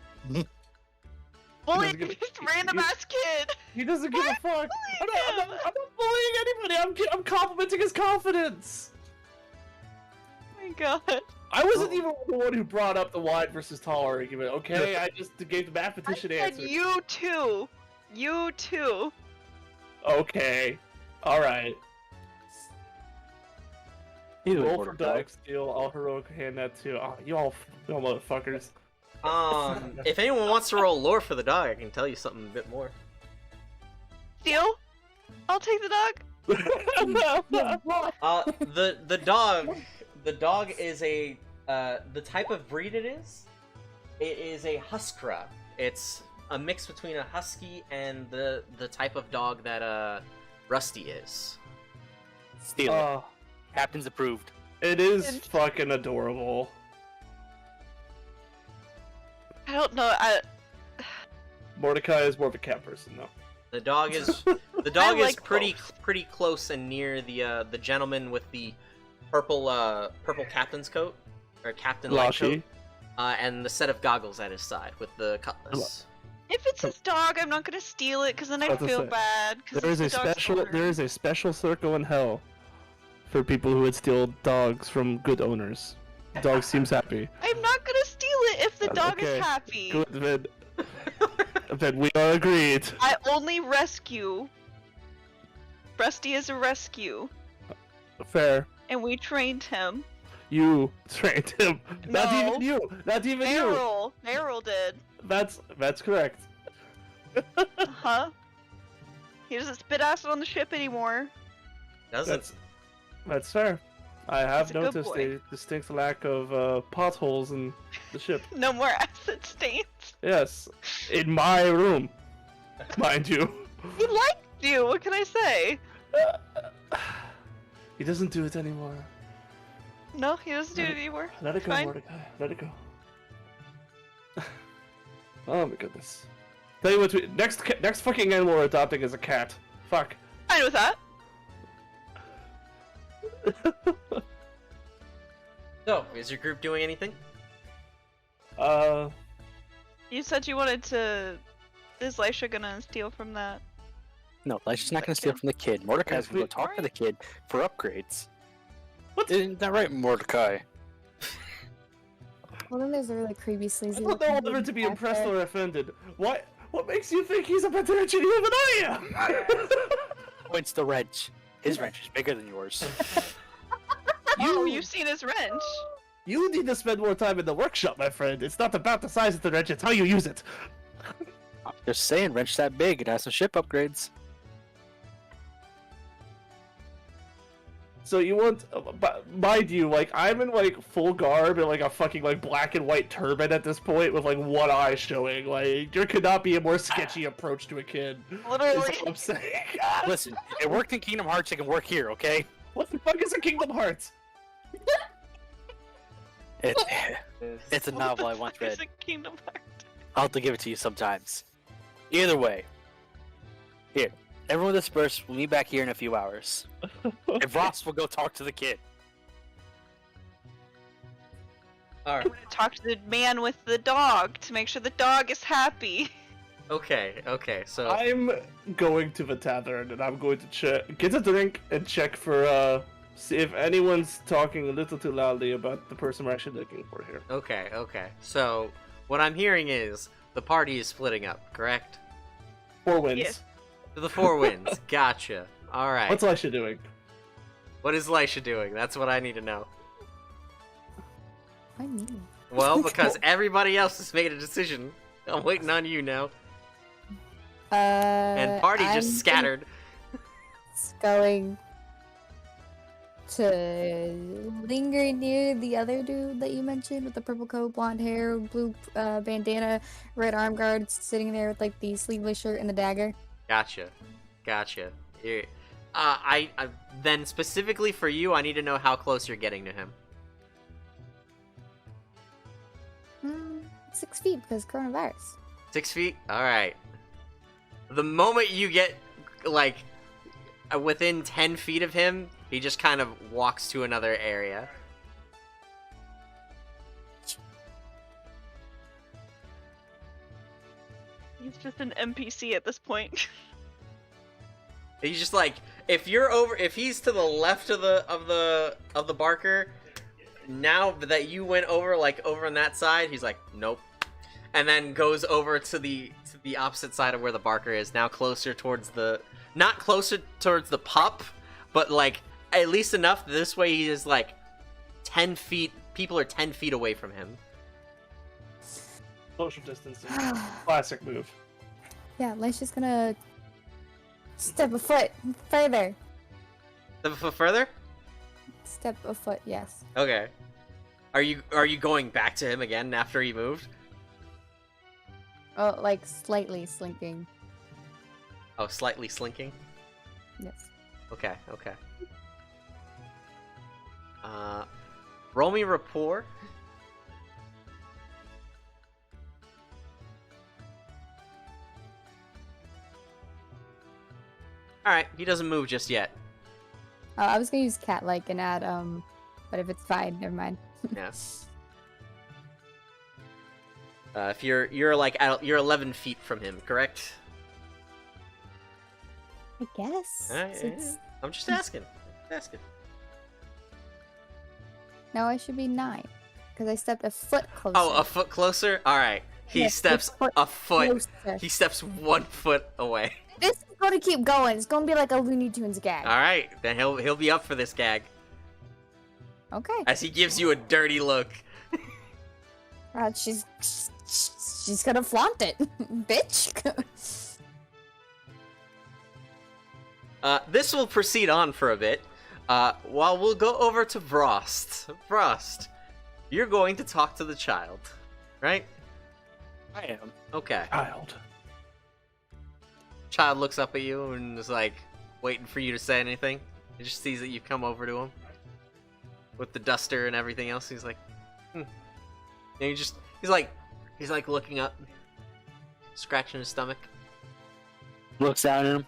Bully give- this random ass kid! He doesn't give a fuck. I'm him? not bullying anybody. I'm complimenting his confidence. Oh my god. I wasn't even the one who brought up the wide versus tall argument. Okay, I just gave the mathematician And answer. you too! You too! Okay, all right. Either way, Roll for Mordecai. dog steal. I'll heroic hand that too. Oh, you all motherfuckers. If anyone wants to roll lore for the dog, I can tell you something a bit more. Steal? I'll take the dog. The dog is a the type of breed it is a Huskra. It's a mix between a husky and the type of dog that Rusty is. Steal it. Captain's approved. It is fucking adorable. I don't know. Mordecai is more of a cat person though. The dog is I like pretty close and near the gentleman with the purple captain's coat or captain-like coat, Lashi. and the set of goggles at his side with the cutlass. If it's his dog, I'm not gonna steal it because then I That's what I'm feel saying. bad. There is a special circle in hell for people who would steal dogs from good owners. The dog seems happy. I'm not gonna steal it if the dog Okay. is happy. Good, then we are agreed. I only rescue. Rusty is a rescue, Fair. and we trained him. You trained him. Not No. even you. Not even you. Errol did. That's correct. Huh? He doesn't spit acid on the ship anymore. Doesn't. That's fair. I have He's a good noticed boy. a distinct lack of potholes in the ship. No more acid stains. Yes, in my room, mind you. He liked you. What can I say? He doesn't do it anymore. No, he doesn't do it anymore. Let it go, Fine. Mordecai. Let it go. Oh my goodness. Tell you what, next fucking animal we're adopting is a cat. Fuck. Fine with that. So, is your group doing anything? You said you wanted to. Is Lisha gonna steal from that? No, Lisha's not gonna steal from the kid. Mordecai's gonna go talk to the kid for upgrades. What? Isn't that right, Mordecai? Well, then there's a really creepy, I sleazy. want no looking one to be back impressed there. or offended. What makes you think he's a better engineer than I am? Points the wrench. His wrench is bigger than yours. You've seen his wrench. You need to spend more time in the workshop, my friend. It's not about the size of the wrench, it's how you use it. I'm just saying, wrench that big, it has some ship upgrades. So you want, mind you, like, I'm in, like, full garb and, like, a fucking, like, black and white turban at this point with, like, one eye showing. Like, there could not be a more sketchy approach to a kid. Is Literally. what I'm saying. Listen, it worked in Kingdom Hearts, it can work here, okay? What the fuck is a Kingdom Hearts? It's a novel I once read. It's a Kingdom Hearts. I'll have to give it to you sometimes. Either way. Here, everyone disperse, we'll meet back here in a few hours. And Ross will go talk to the kid. Alright. I'm gonna talk to the man with the dog to make sure the dog is happy. Okay, so I'm going to the tavern and I'm going to get a drink and check for, see if anyone's talking a little too loudly about the person we're actually looking for here. okay. So what I'm hearing is the party is splitting up, correct? 4 wins. Yes. To the 4 wins. Gotcha. All right. What's Elisha doing? What is Lisha doing? That's what I need to know. Why me? Well, because everybody else has made a decision. I'm waiting on you now. And party I'm just scattered. going to linger near the other dude that you mentioned with the purple coat, blonde hair, blue bandana, red arm guard, sitting there with like the sleeveless shirt and the dagger. Gotcha. Here. I then specifically for you, I need to know how close you're getting to him. 6 feet because coronavirus. 6 feet? Alright. The moment you get, like, within 10 feet of him, he just kind of walks to another area. He's just an NPC at this point. He's just like, if he's to the left of the Barker, now that you went over, like, over on that side, he's like, nope. And then goes over to the opposite side of where the Barker is, now closer towards not closer towards the pup, but, like, at least enough this way he is, like, 10 feet, people are 10 feet away from him. Social distancing. Classic move. Yeah, Leisha's gonna step a foot further. Step a foot further? Step a foot, yes. Okay. Are you going back to him again after he moved? Oh, like slightly slinking. Oh, slightly slinking? Yes. Okay. Roll me rapport. Alright, he doesn't move just yet. I was gonna use cat-like and add, but if it's fine, never mind. Yeah. If you're like you're 11 feet from him, correct? I guess. Yeah. I'm just asking. No, I should be 9. Because I stepped a foot closer. Oh, a foot closer? Alright. He Yes, steps a foot. closer. He steps 1 foot away. This is gonna keep going. It's gonna be like a Looney Tunes gag. Alright, then he'll be up for this gag. Okay. As he gives you a dirty look. She's gonna flaunt it, bitch. This will proceed on for a bit. While we'll go over to Frost. Frost, you're going to talk to the child, right? I am. Okay. Child. Child looks up at you and is like waiting for you to say anything. He just sees that you've come over to him with the duster and everything else. He's like, And he's like looking up, scratching his stomach. Looks down at him.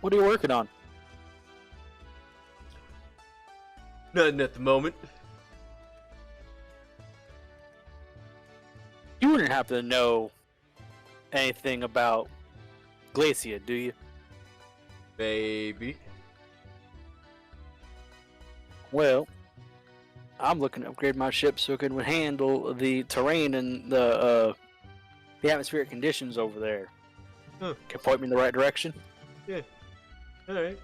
What are you working on? Nothing at the moment. You wouldn't happen to know anything about Glacia, do you? Baby. Well, I'm looking to upgrade my ship so it can handle the terrain and the atmospheric conditions over there. Huh. Can point me in the right direction? Alright.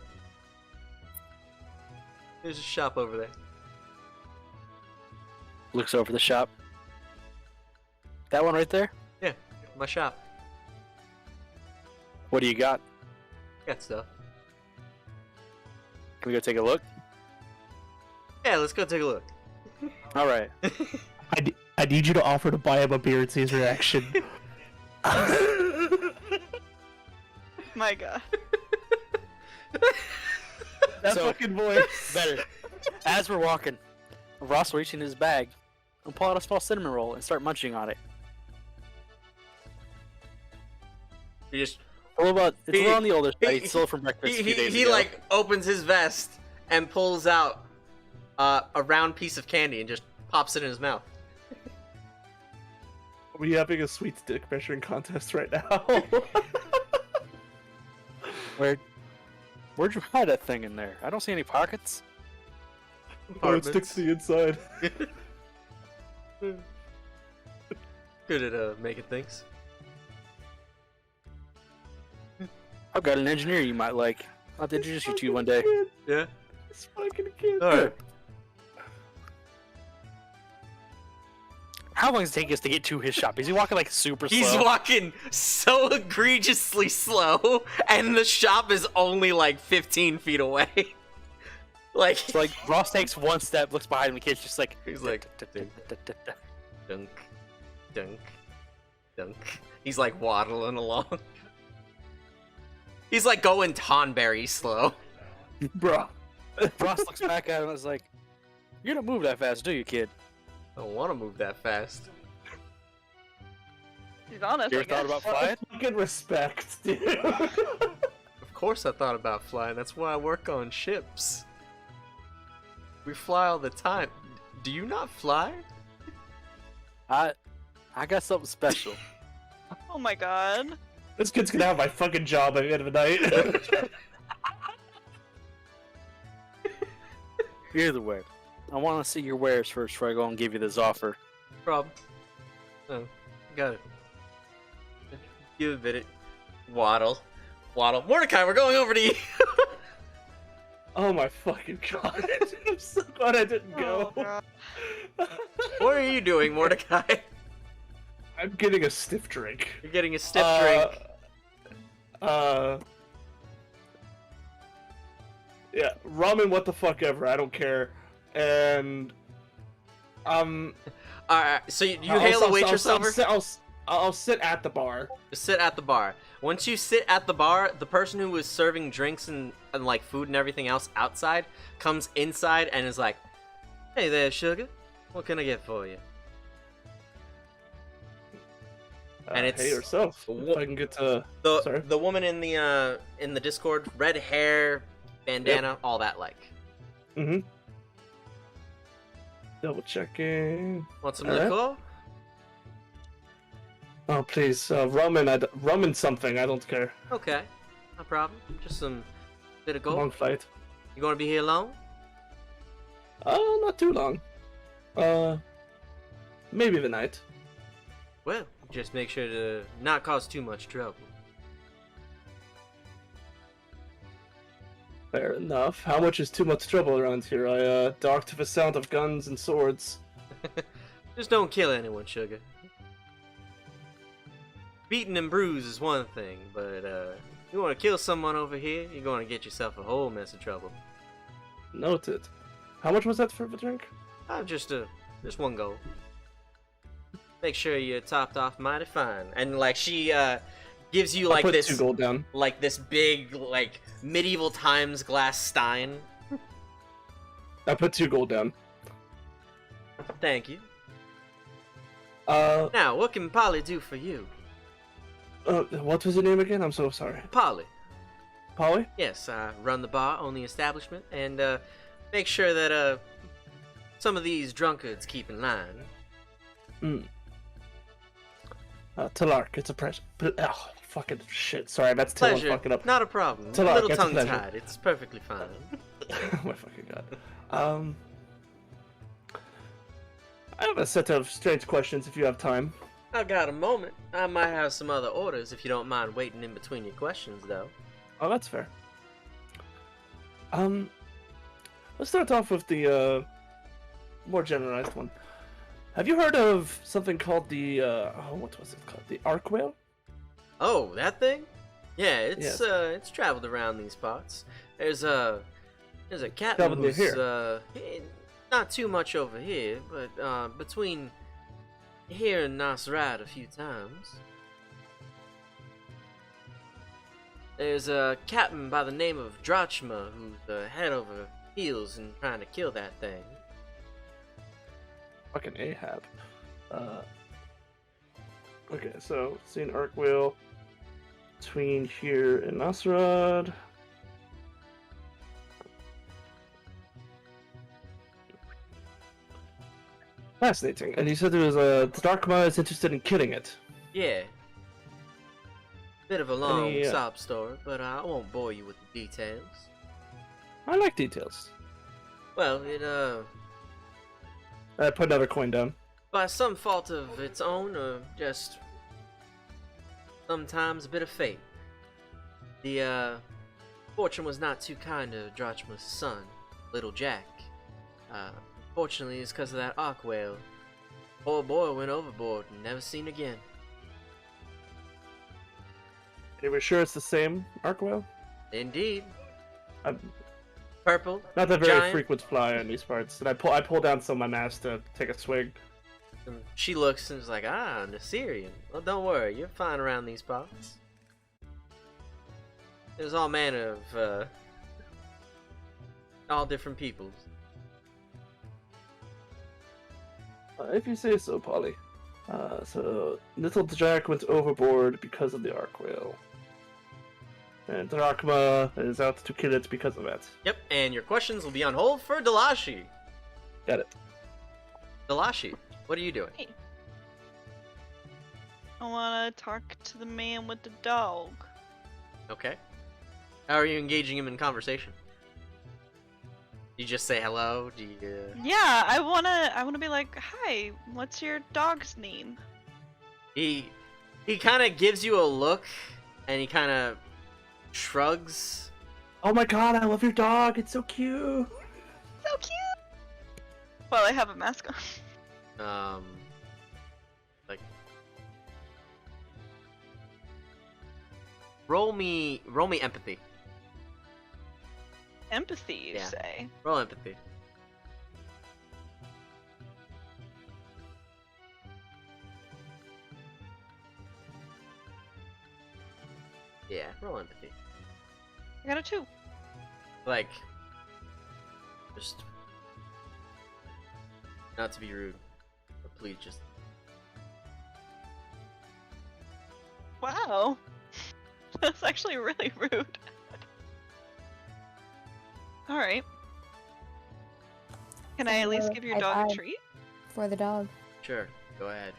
There's a shop over there. Looks over the shop. That one right there? Yeah, my shop. What do you got? Got stuff. Can we go take a look? Yeah, let's go take a look. All right. I need you to offer to buy him a beer and see his reaction. My god. That So- fucking voice. Better. As we're walking, Ross will reach in his bag and pull out a small cinnamon roll and start munching on it. He just It's a little on the older side. he- He stole it from breakfast a few days he ago. like opens his vest and pulls out a round piece of candy and just pops it in his mouth. Are we having a sweet dick measuring contest right now? Where'd you hide that thing in there? I don't see any pockets. Oh, it sticks to the inside. Good at making things. I've got an engineer you might like. I'll have to introduce you to one day. Yeah. This fucking kid. Alright. How long does it take us to get to his shop? Is he walking like super slow? He's walking so egregiously slow, and the shop is only like 15 feet away. Like, It's like Ross takes one step, looks behind him, the kid's just like. he's like, dunk, dunk, dunk. He's like waddling along. He's like going Tonberry slow. Bro. Ross looks back at him and is like, "You don't move that fast, do you, kid?" I don't want to move that fast. He's honest. You I ever thought guess. about flying? Fucking respect, dude. Of course I thought about flying. That's why I work on ships. We fly all the time. Do you not fly? I got something special. Oh my god. This kid's gonna have my fucking job at the end of the night. Either way, I want to see your wares first before I go and give you this offer. Problem. Oh, got it. Give a bit. Waddle. Waddle. Mordecai, we're going over to you. Oh my fucking god. I'm so glad I didn't go. Oh, God. What are you doing, Mordecai? I'm getting a stiff drink. You're getting a stiff drink. Yeah, ramen, what the fuck ever, I don't care. And, Alright, so you hail a waitress over? I'll sit at the bar. Just sit at the bar. Once you sit at the bar, the person who was serving drinks and like food and everything else outside comes inside and is like, "Hey there, sugar. What can I get for you?" And it's hey yourself. If I can get to sorry. the woman in the Discord, red hair, bandana, all that like. Mm-hmm. Double checking. Want some Alright. liquor? Oh please, ramen something. I don't care. Okay, no problem. Just some bit of gold. Long flight. You gonna be here long? Not too long. Maybe the night. Well, just make sure to not cause too much trouble. Fair enough. How much is too much trouble around here? I docked to the sound of guns and swords. Just don't kill anyone, sugar. Beaten and bruised is one thing, but you want to kill someone over here, you're going to get yourself a whole mess of trouble. Noted. How much was that for the drink? Just one goal. Make sure you're topped off mighty fine. And like she gives you like I'll put this 2 gold down. like this big like medieval times glass stein. I put 2 gold down. Thank you. Uh, Now, what can Polly do for you? what was your name again? I'm so sorry. Polly. Polly? Yes, I run the bar, own the establishment, and make sure that some of these drunkards keep in line. Talark, it's a pleasure. Oh, fucking shit. Sorry, that's Till I'm Pleasure, fucking up. not a problem. Talark, A little it's a pleasure. tongue-tied, it's perfectly fine. Oh my fucking god. I have a set of strange questions if you have time. I got a moment. I might have some other orders if you don't mind waiting in between your questions, though. Oh, that's fair. Let's start off with the more generalized one. Have you heard of something called the what was it called? The arc whale? Oh, that thing? Yeah, Yes. it's traveled around these parts. There's a captain Traveled near who's not too much over here, but between here and Nasrat a few times. There's a captain by the name of Drachma who's head over heels in trying to kill that thing. Fucking Ahab. Okay, so seen arc whale between here and Nasrad. Fascinating. And you said there was a Darkma is interested in killing it. Yeah. Bit of a long Any, sob story, but I won't bore you with the details. I like details. Well, I put another coin down. by some fault of its own, or just sometimes a bit of fate, Fortune was not too kind to Drachma's son, little Jack. Fortunately, it's because of that arc whale. Poor boy went overboard and never seen again. Are we sure it's the same arc whale? Indeed. I'm Purple. not a very giant. frequent flyer in these parts. And I pull down some of my mask to take a swig. And she looks and is like, ah, an Assyrian. Well, don't worry, you're fine around these parts. There's all manner of, all different peoples. If you say so, Polly. So, little Jack went overboard because of the arc whale. And Drachma is out to kill it because of it. Yep, and your questions will be on hold for Delashi. Got it. Delashi, what are you doing? I wanna talk to the man with the dog. Okay. How are you engaging him in conversation? You just say hello? Do you... Yeah, I wanna be like, hi, what's your dog's name? He kind of gives you a look, and he kind of shrugs. Oh my god, I love your dog. It's so cute. So cute! Well, I have a mask on. Like, roll me empathy. Empathy, you Yeah. say? Roll empathy. Yeah, roll empathy. I got a 2. Like, just not to be rude, but please just. Wow. That's actually really rude. Alright. Can I at least give your I dog a died. treat? For the dog. Sure, go ahead.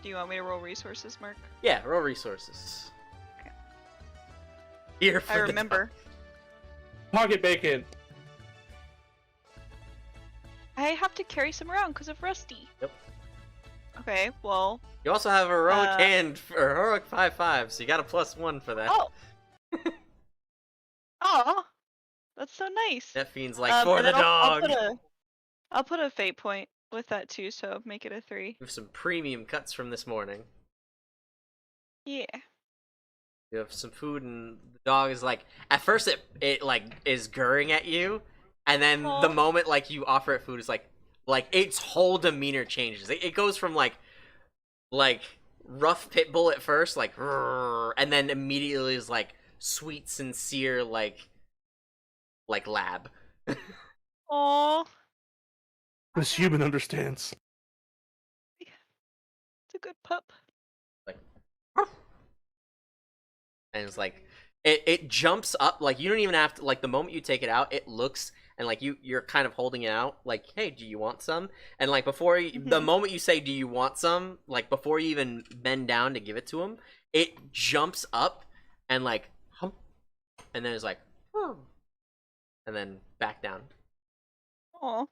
Do you want me to roll resources, Mark? Yeah, roll resources. Okay. Here for I the remember. Pocket bacon. I have to carry some around because of Rusty. Yep. Okay, well. You also have a heroic hand or heroic 5/5, so you got a +1 for that. Oh! Aw! That's so nice. That fiend's like for and the then dog. I'll put a fate point with that too, so make it a 3. You have some premium cuts from this morning. Yeah. You have some food, and the dog is like, at first it like is gurring at you, and then the Aw. moment like you offer it food, it's like its whole demeanor changes. It goes from like rough pit bull at first, like, "Rrrr," and then immediately is like sweet, sincere, like lab. Aw. This human understands. It's a good pup. Like, and it's like it jumps up, like you don't even have to, like the moment you take it out, it looks, and like you're kind of holding it out, like, hey, do you want some? And like before the moment you say, do you want some, like before you even bend down to give it to him, it jumps up and like hump, and then it's like, oh, and then back down. Aw.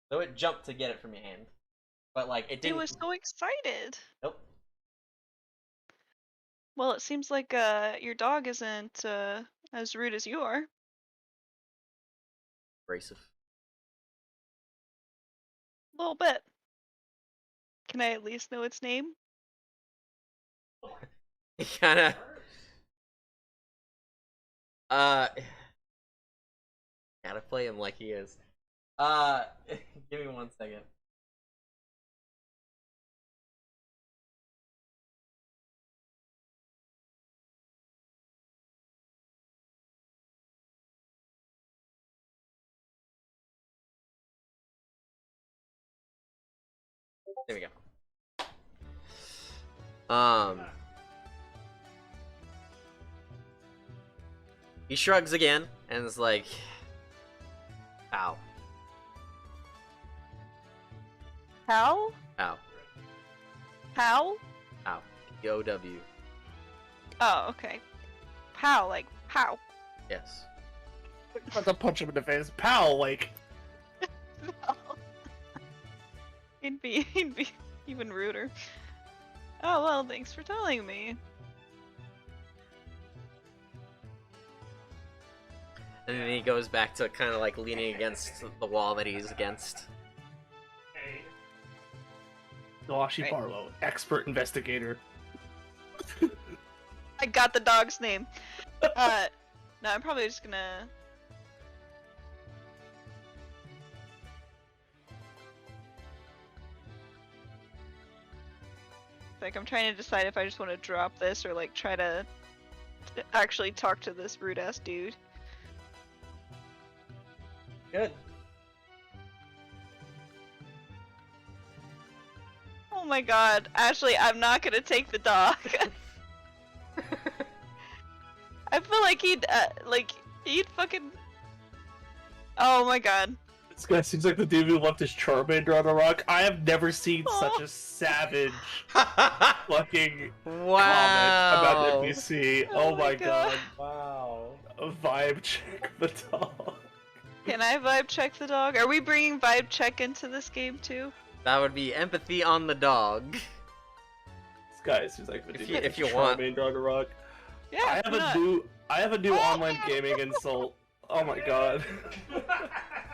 So it jumped to get it from your hand, but like it He didn't. was so excited. Nope. Well, it seems like your dog isn't as rude as you are. Abrasive. A little bit. Can I at least know its name? He kind of gotta play him like he is. Give me 1 second. There we go. He shrugs again and is like, ow, How? ow, How? ow. E-O-W. Oh, okay. Pow, like pow. Yes. About to punch him in the face. Pow! Like, He'd be even ruder. Oh well, thanks for telling me. And then he goes back to kind of like leaning against the wall that he's against. Dalashi Right. Barlow, expert investigator. I got the dog's name. No, I'm probably just gonna. Like, I'm trying to decide if I just want to drop this or like try to actually talk to this rude ass dude. Good. Oh my god, Ashley, I'm not gonna take the dog. I feel like he'd fucking. Oh my god. This guy seems like the dude who left his Charmander on a rock. I have never seen such Oh. a savage fucking Wow. comment about NPC. Oh Oh my my god. God. Wow. A vibe check the dog. Can I vibe check the dog? Are we bringing vibe check into this game too? That would be empathy on the dog. This guy seems like the If dude you- who if left you want. Charmander on a rock. Yeah. I have why a not? new online gaming insult. Oh my god.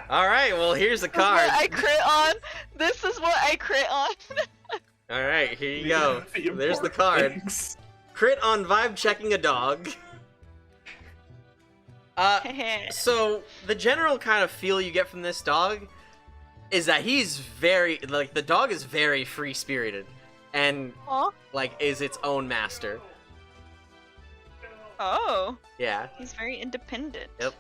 Alright, well, here's a This is what card. I crit on. This is what I crit on. Alright, here you go. The There's the important card. things. Crit on vibe checking a dog. So, the general kind of feel you get from this dog is that he's very, like, the dog is very free-spirited. And, Aw. like, is its own master. Oh, Yeah. he's very independent. Yep.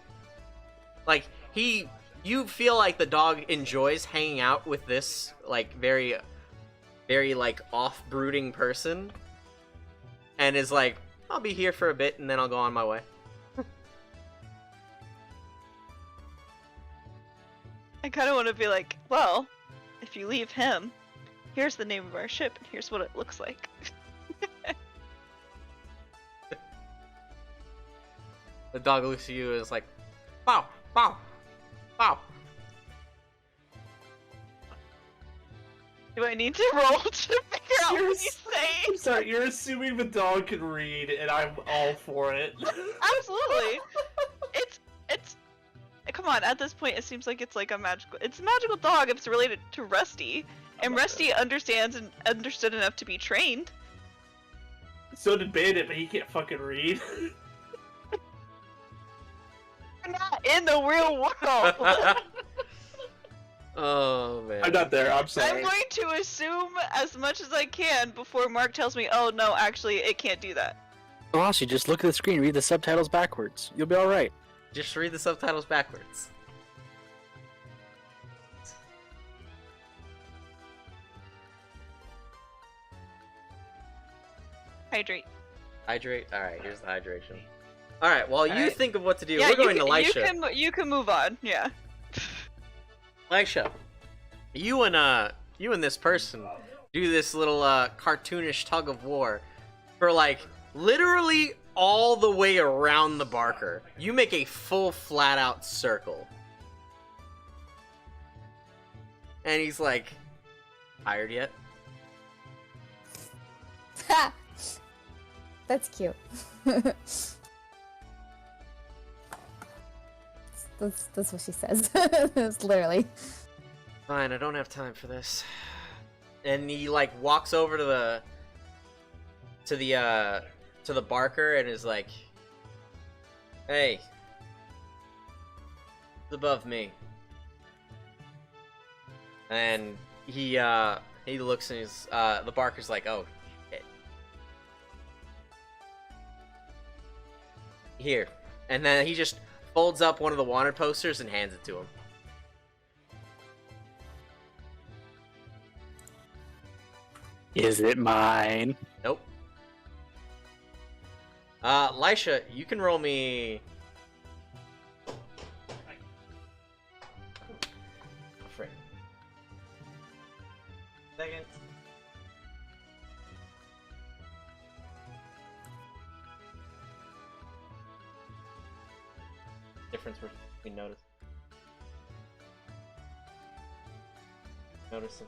Like, you feel like the dog enjoys hanging out with this, like, very, like, off-brooding person. And is like, I'll be here for a bit and then I'll go on my way. I kind of want to be like, well, if you leave him, here's the name of our ship and here's what it looks like. The dog looks at you and is like, bow, bow, bow. Do I need to roll to figure out what You're he's I'm saying? sorry, you're assuming the dog can read, and I'm all for it. Absolutely. It's. Come on. At this point, it seems like it's like a magical. It's a magical dog. It's related to Rusty, and Rusty understands and understood enough to be trained. So did Bandit, but he can't fucking read. We're not in the real world. Oh, man. I'm not there, I'm I'm sorry. going to assume as much as I can before Mark tells me, oh no, actually, it can't do that. Velocity, just look at the screen, read the subtitles backwards. You'll be alright. Just read the subtitles backwards. Hydrate. Hydrate. Alright, here's the hydration. Alright, while you Alright. think of what to do, Yeah, we're going to you Lisha. you can move on. Yeah. Lisha, you and this person do this little cartoonish tug of war for like literally all the way around the Barker. You make a full flat out circle. And he's like, tired yet? Ha! That's cute. That's what she says. It's literally. Fine, I don't have time for this. And he like walks over to the Barker and is like, "Hey, it's above me." And he looks and he's the Barker's like, "Oh, shit. Here." And then he just folds up one of the wanted posters and hands it to him. Is it mine? Nope. Lisha, you can roll me. Oh, frick. Second. Difference between notice. Noticing.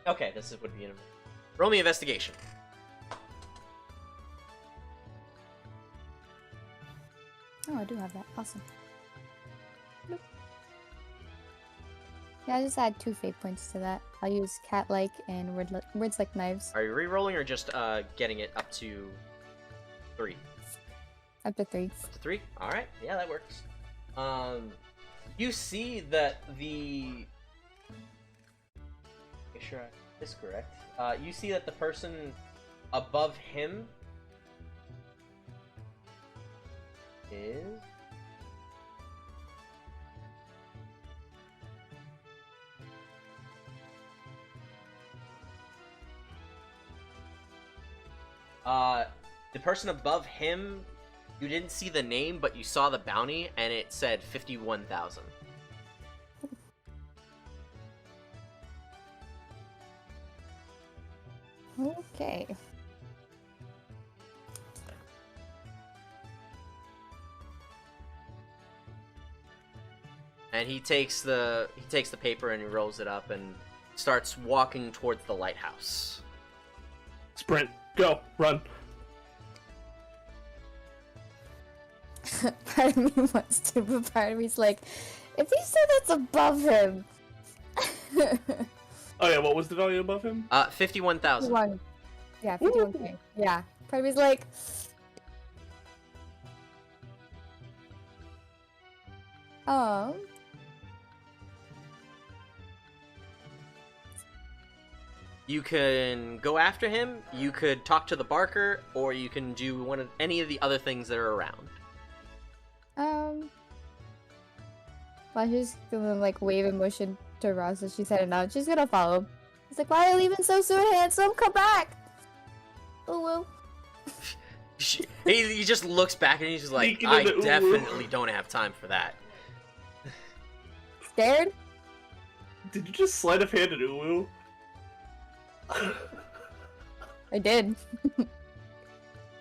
Okay, this would be an. Roll me investigation. Oh, I do have that. Awesome. Nope. Yeah, I just add 2 fate points to that. I'll use cat-like and words like knives. Are you re-rolling or just getting it up to 3? Up to 3. Up to 3? Alright, yeah, that works. You see that the... Make sure I have this correct. You see that the person above him is... the person above him, you didn't see the name, but you saw the bounty, and it said 51,000. Okay. And he takes the paper and he rolls it up and starts walking towards the lighthouse. Sprint. Go. Run. Part of me wants to, but part of me's like, if he said that's above him. Oh yeah, what was the value above him? 51,000. 51. Yeah, 51k. Yeah. Part of me's like, oh. You can go after him, you could talk to the barker, or you can do any of the other things that are around. Well, she's gonna like wave and motion to Ross as she's heading out. She's gonna follow him. He's like, "Why are you leaving so soon, handsome? Come back!" Ooh, woo. He just looks back and he's just like, Sneaking I into definitely don't have time for that. Scared? Did you just sleight of hand an uwu? I did.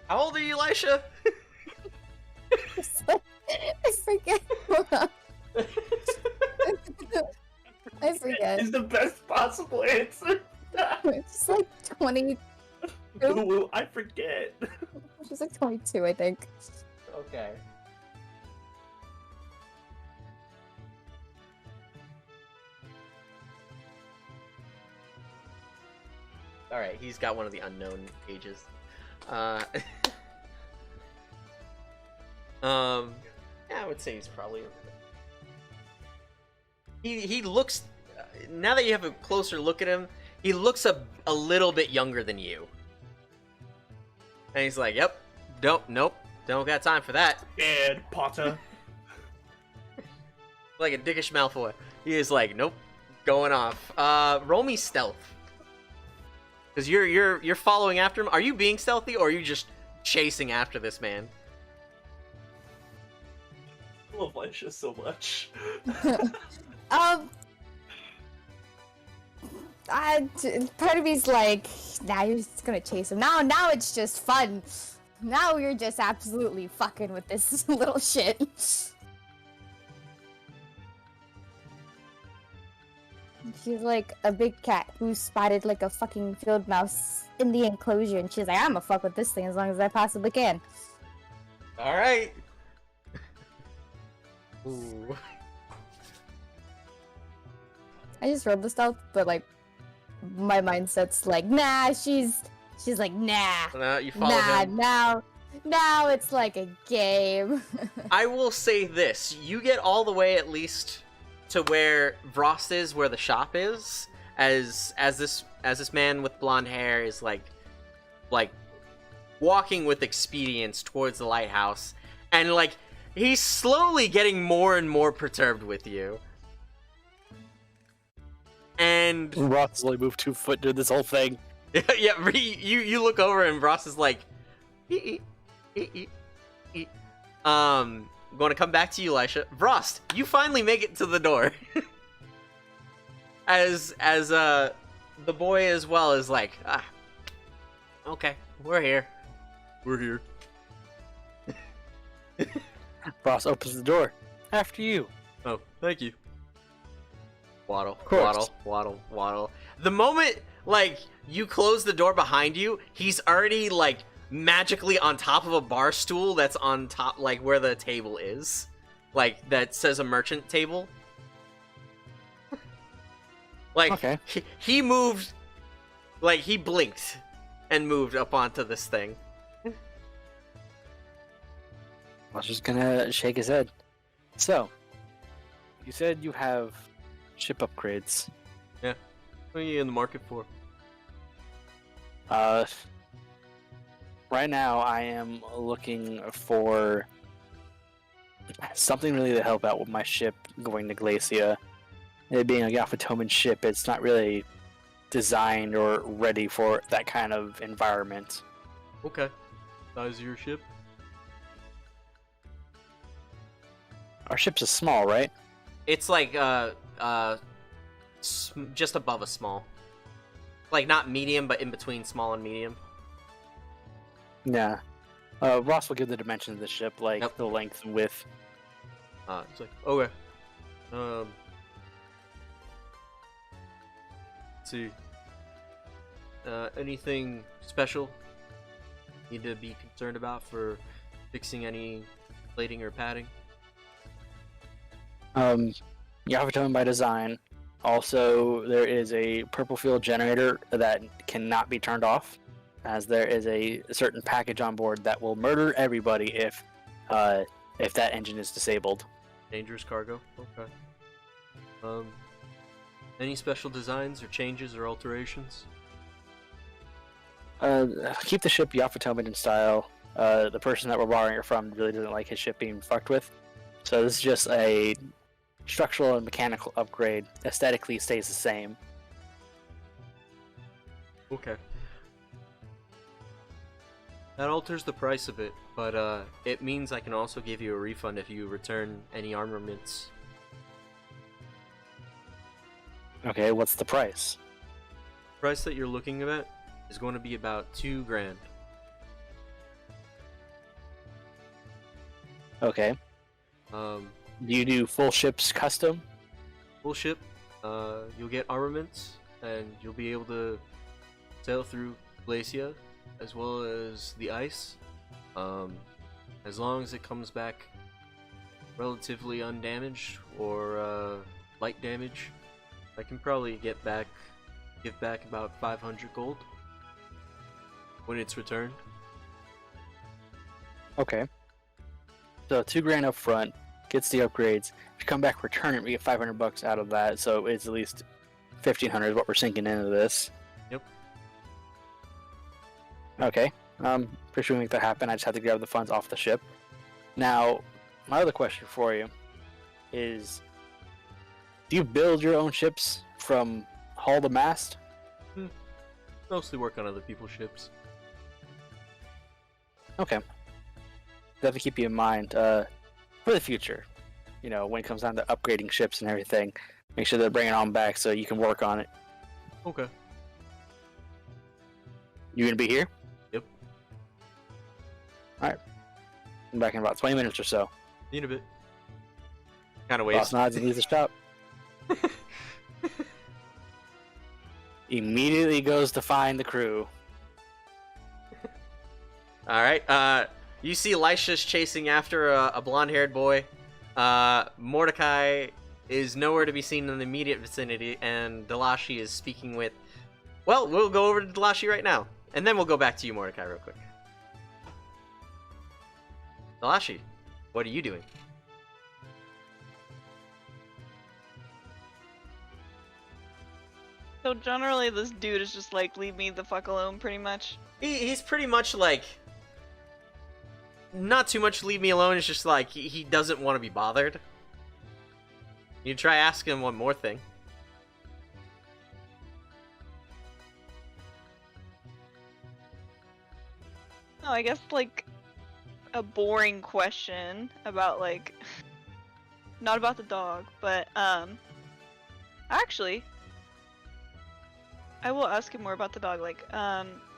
How old are you, Elisha? I forget. Hold on. I forget. Is the best possible answer. It's like 20. Uwu, I forget. She's like 22, I think. Okay. Alright, he's got one of the unknown ages. Yeah, I would say he's probably... He looks... now that you have a closer look at him, he looks a little bit younger than you. And he's like, yep, nope, don't got time for that. And Potter. Like a dickish Malfoy. He is like, nope, going off. Roll me stealth. Because you're following after him. Are you being stealthy, or are you just chasing after this man? I love Elisha so much. Part of me's like, nah, you're just gonna chase him. Now it's just fun. Now you're just absolutely fucking with this little shit. She's like a big cat who spotted like a fucking field mouse in the enclosure, and she's like, I'm gonna fuck with this thing as long as I possibly can. Alright. Ooh. I just rolled the stealth, but like my mindset's like, nah, she's like, nah. No, you follow him. Now it's like a game. I will say this: you get all the way at least to where Vrost is, where the shop is, as this man with blonde hair is like walking with expedience towards the lighthouse, and like he's slowly getting more and more perturbed with you. And Ross only moved 2 foot during this whole thing. yeah, you look over and Ross is like, I'm going to come back to you, Elisha. Vrost, you finally make it to the door. as the boy as well is like, okay, we're here. Ross opens the door. After you. Oh, thank you. Waddle, course. waddle. The moment, like, you close the door behind you, he's already, like, magically on top of a bar stool that's on top, like, where the table is. Like, that says a merchant table. Like, Okay. he moved, like, he blinked and moved up onto this thing. I was just gonna shake his head. So, you said you have ship upgrades. What are you in the market for? Right now I am looking for something really to help out with my ship going to Glacia. It being a Yafatoman ship, it's not really designed or ready for that kind of environment. Okay. Size of your ship? Our ship's is small, right? It's like, just above a small. Like, not medium, but in between small and medium. Yeah. Ross will give the dimensions of the ship, like Yep. the length and width. It's like, okay. Let's see. Anything special need to be concerned about for fixing any plating or padding? Yafatoman by design. Also, there is a purple field generator that cannot be turned off, as there is a certain package on board that will murder everybody if that engine is disabled. Dangerous cargo? Okay. Any special designs or changes or alterations? Keep the ship Yafatoman in style. The person that we're borrowing it from really doesn't like his ship being fucked with, so this is just a structural and mechanical upgrade. Aesthetically stays the same. Okay. That alters the price of it, but it means I can also give you a refund if you return any armaments. Okay, what's the price? The price that you're looking at is going to be about $2,000. Okay. Do you do full ships custom? Full ship, you'll get armaments, and you'll be able to sail through Glacia, as well as the ice, as long as it comes back relatively undamaged or light damage. I can probably give back about 500 gold when it's returned. Okay. So $2,000 up front gets the upgrades. If you come back, return it, we get $500 out of that. So it's at least 1,500 is what we're sinking into this. Yep. Okay. Pretty sure we make that happen. I just have to grab the funds off the ship. Now, my other question for you is, do you build your own ships from hull to mast? Mostly work on other people's ships. Okay. Have to keep you in mind for the future. You know, when it comes down to upgrading ships and everything, make sure they're bringing it on back so you can work on it. Okay. You gonna be here? Yep. Alright. I'm back in about 20 minutes or so. See you in a bit. Kind of Boss waste. nods and leaves the shop. Immediately goes to find the crew. Alright, you see Lycia's chasing after a blonde-haired boy. Mordecai is nowhere to be seen in the immediate vicinity, and Delashi is speaking with... Well, we'll go over to Delashi right now, and then we'll go back to you, Mordecai, real quick. Delashi, what are you doing? So generally, this dude is just like, leave me the fuck alone, pretty much. He's pretty much like... Not too much leave me alone, it's just like, he doesn't want to be bothered. You try asking him one more thing. No, I guess like a boring question about like not about the dog, but actually I will ask him more about the dog, like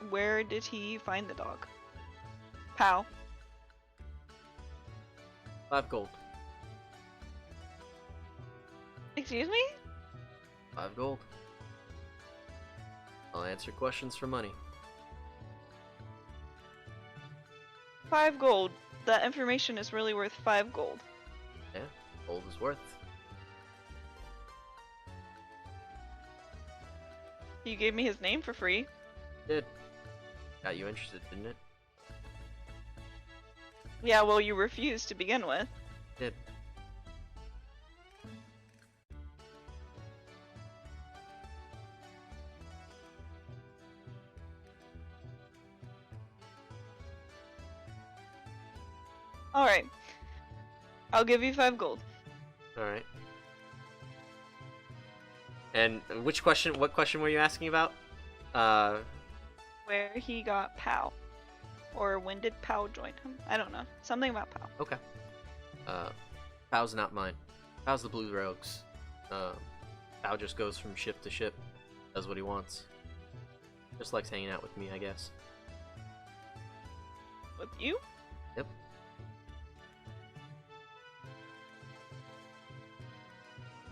where did he find the dog? How? 5 gold. Excuse me? 5 gold. I'll answer questions for money. 5 gold. That information is really worth 5 gold. Yeah, gold is worth. You gave me his name for free. Did. Got you interested, didn't it? Yeah, well, you refused to begin with. Did. Alright. I'll give you 5 gold. Alright. And what question were you asking about? Where he got Pow. Or when did Pow join him? I don't know. Something about Pow. Okay. Pow's not mine. Pow's the Blue Rogues. Pow just goes from ship to ship, does what he wants. Just likes hanging out with me, I guess. With you? Yep.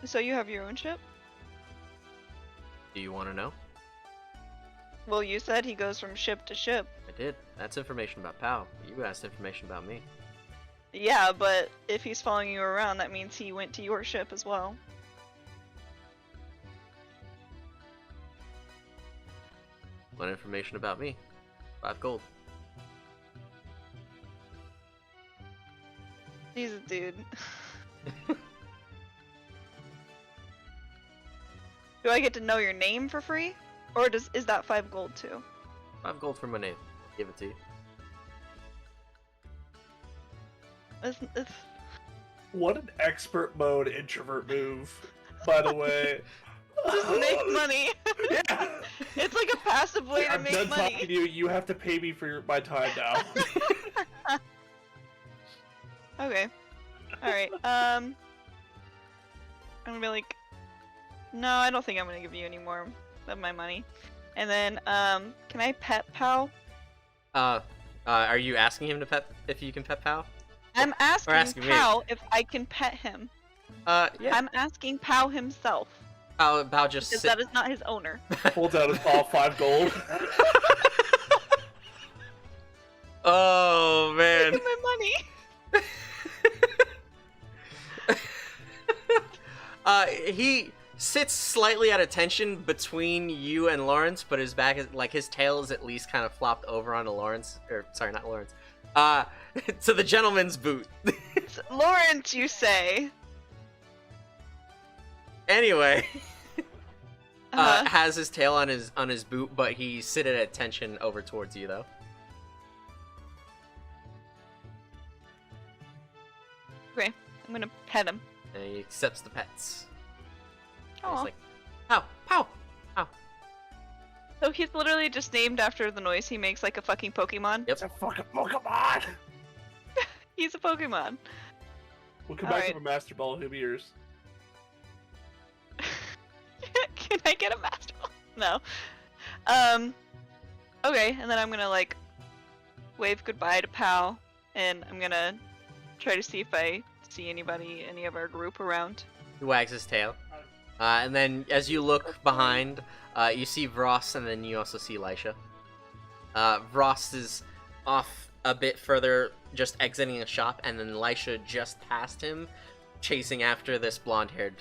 So you have your own ship? Do you want to know? Well, you said he goes from ship to ship. I did. That's information about Pow. You asked information about me. Yeah, but if he's following you around, that means he went to your ship as well. Want information about me? 5 gold. Jesus, dude. Do I get to know your name for free? Or is that 5 gold too? 5 gold for my name. Give it to you. It's- What an expert mode introvert move, by the way. Just make money. Yeah. It's like a passive way to I'm make done talking money. to you. You have to pay me for my time now. Okay. Alright, I'm gonna be like, no, I don't think I'm gonna give you any more of my money. And then, can I pet Pow? Are you asking him to pet if you can pet Pow? I'm asking me. Pow if I can pet him. Yeah. I'm asking Pow himself, Pow just because sit. that is not his owner. Holds out his paw, 5 gold. Oh man. Give my money. He sits slightly at attention between you and Lawrence, but his back is like his tail is at least kind of flopped over onto Lawrence, or sorry, not Lawrence. To the gentleman's boot. It's Lawrence, you say? Anyway, Uh-huh. has his tail on his boot, but he sit at attention over towards you though. Okay, I'm gonna pet him. And he accepts the pets. And Aw. he's like, pow, pow, pow. So he's literally just named after the noise he makes, like a fucking Pokemon. Yep. It's a fucking Pokemon! He's a Pokemon. We'll come back Alright. to a Master Ball. He'll be yours. Can I get a Master Ball? No. Okay, and then I'm gonna like wave goodbye to Pal, and I'm gonna try to see if I see any of our group around. He wags his tail. And then as you look behind, you see Vross, and then you also see Lisha. Vross is off a bit further, just exiting a shop, and then Lisha just passed him, chasing after this blonde-haired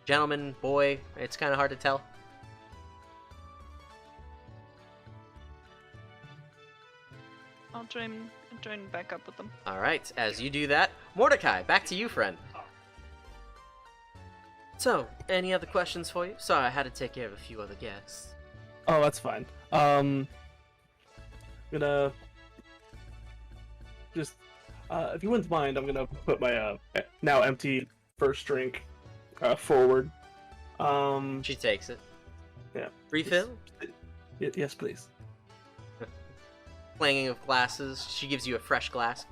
gentleman, boy. It's kind of hard to tell. I'll join back up with them. Alright, as you do that, Mordecai, back to you, friend. So, any other questions for you? Sorry, I had to take care of a few other guests. Oh, that's fine. Gonna just, if you wouldn't mind, I'm gonna put my now empty first drink forward. She takes it. Yeah. Refill? Yes, please. Clanging of glasses. She gives you a fresh glass.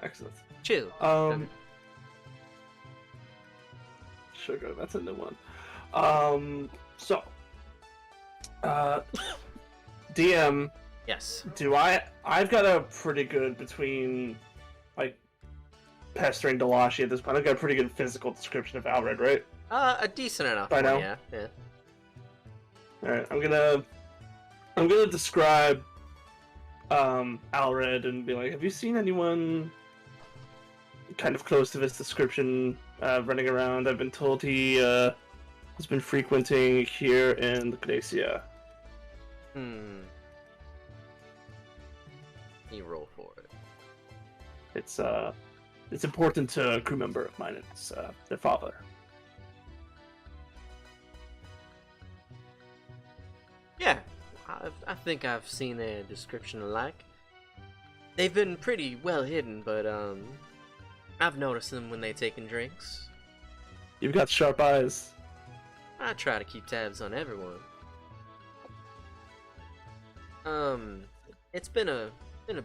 Excellent. Chill. Sugar, that's a new one. So, DM, Yes. I've got a pretty good between, like, pestering Delashi at this point. I've got a pretty good physical description of Alred, right? A decent enough I one, know. yeah. Alright, I'm gonna describe Alred and be like, have you seen anyone kind of close to this description running around? I've been told he has been frequenting here in the Glacia. You roll for it. It's important to a crew member of mine. It's their father. Yeah, I think I've seen a description alike. They've been pretty well hidden, but I've noticed them when they taking drinks. You've got sharp eyes. I try to keep tabs on everyone. It's been a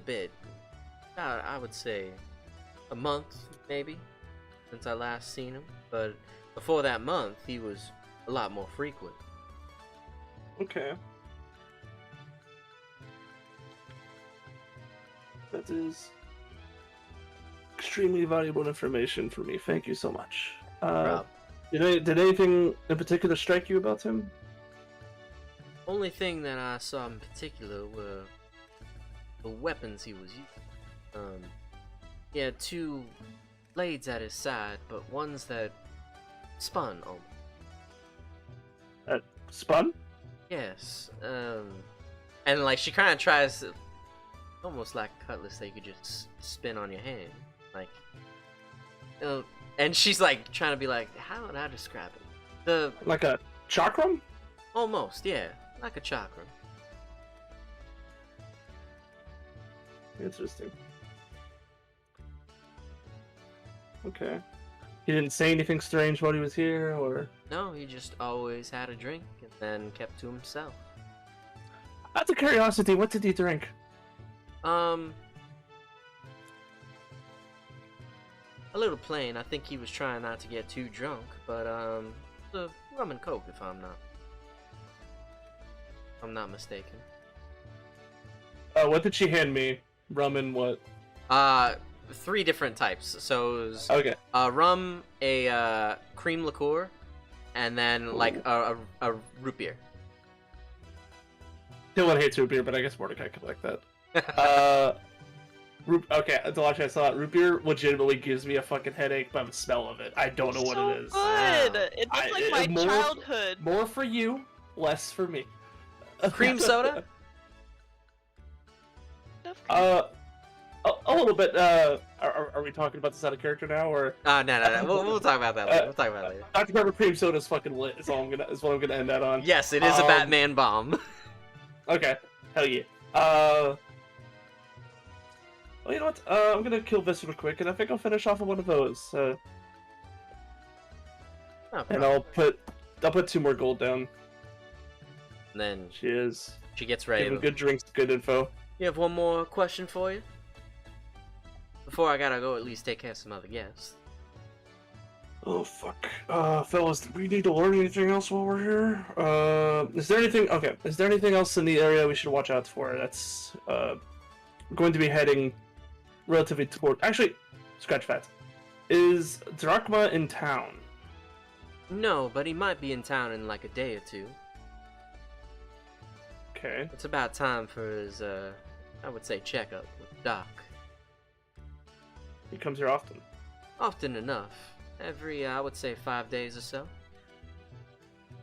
bit. I would say a month maybe since I last seen him, but before that month he was a lot more frequent. Okay. That is extremely valuable information for me. Thank you so much. Did anything in particular strike you about him? Only thing that I saw in particular were the weapons he was using. He had two blades at his side, but ones that spun almost. Spun? Yes. And like she kind of tries to, almost like a cutlass that you could just spin on your hand, like. And she's like trying to be like, how would I describe it? Like a chakram? Almost, yeah, like a chakra. Interesting. Okay. He didn't say anything strange while he was here, or? No, he just always had a drink and then kept to himself. Out of curiosity, what did he drink? A little plain. I think he was trying not to get too drunk, but the rum and coke, if I'm not mistaken. What did she hand me? Rum and what? 3 different types. So it was Okay. rum, a cream liqueur, and then like a root beer. Dylan hates root beer, but I guess Mordecai could like that. Okay, Delache, I saw it. Root beer legitimately gives me a fucking headache by the smell of it. I don't know what so it is. Good. Wow. It's like my childhood. More for you, less for me. Cream soda? A little bit. Are we talking about this out of character now, or? No. We'll talk about that later. We'll talk about it later. Dr. Pepper cream soda is fucking lit. Is what I'm gonna end that on. Yes, it is a Batman bomb. Okay. Hell yeah. Well, you know what? I'm gonna kill this real quick, and I think I'll finish off with one of those. And I'll put 2 more gold down. And then She gets ready. giving good drinks, good info. You have one more question for you? Before I gotta go at least take care of some other guests. Oh fuck. Fellas, do we need to learn anything else while we're here? Is there anything else in the area we should watch out for? That's going to be heading relatively toward. Actually, scratch that. Is Drachma in town? No, but he might be in town in like a day or 2. Okay. It's about time for his, I would say, checkup with Doc. He comes here often. Often enough. Every, I would say, 5 days or so.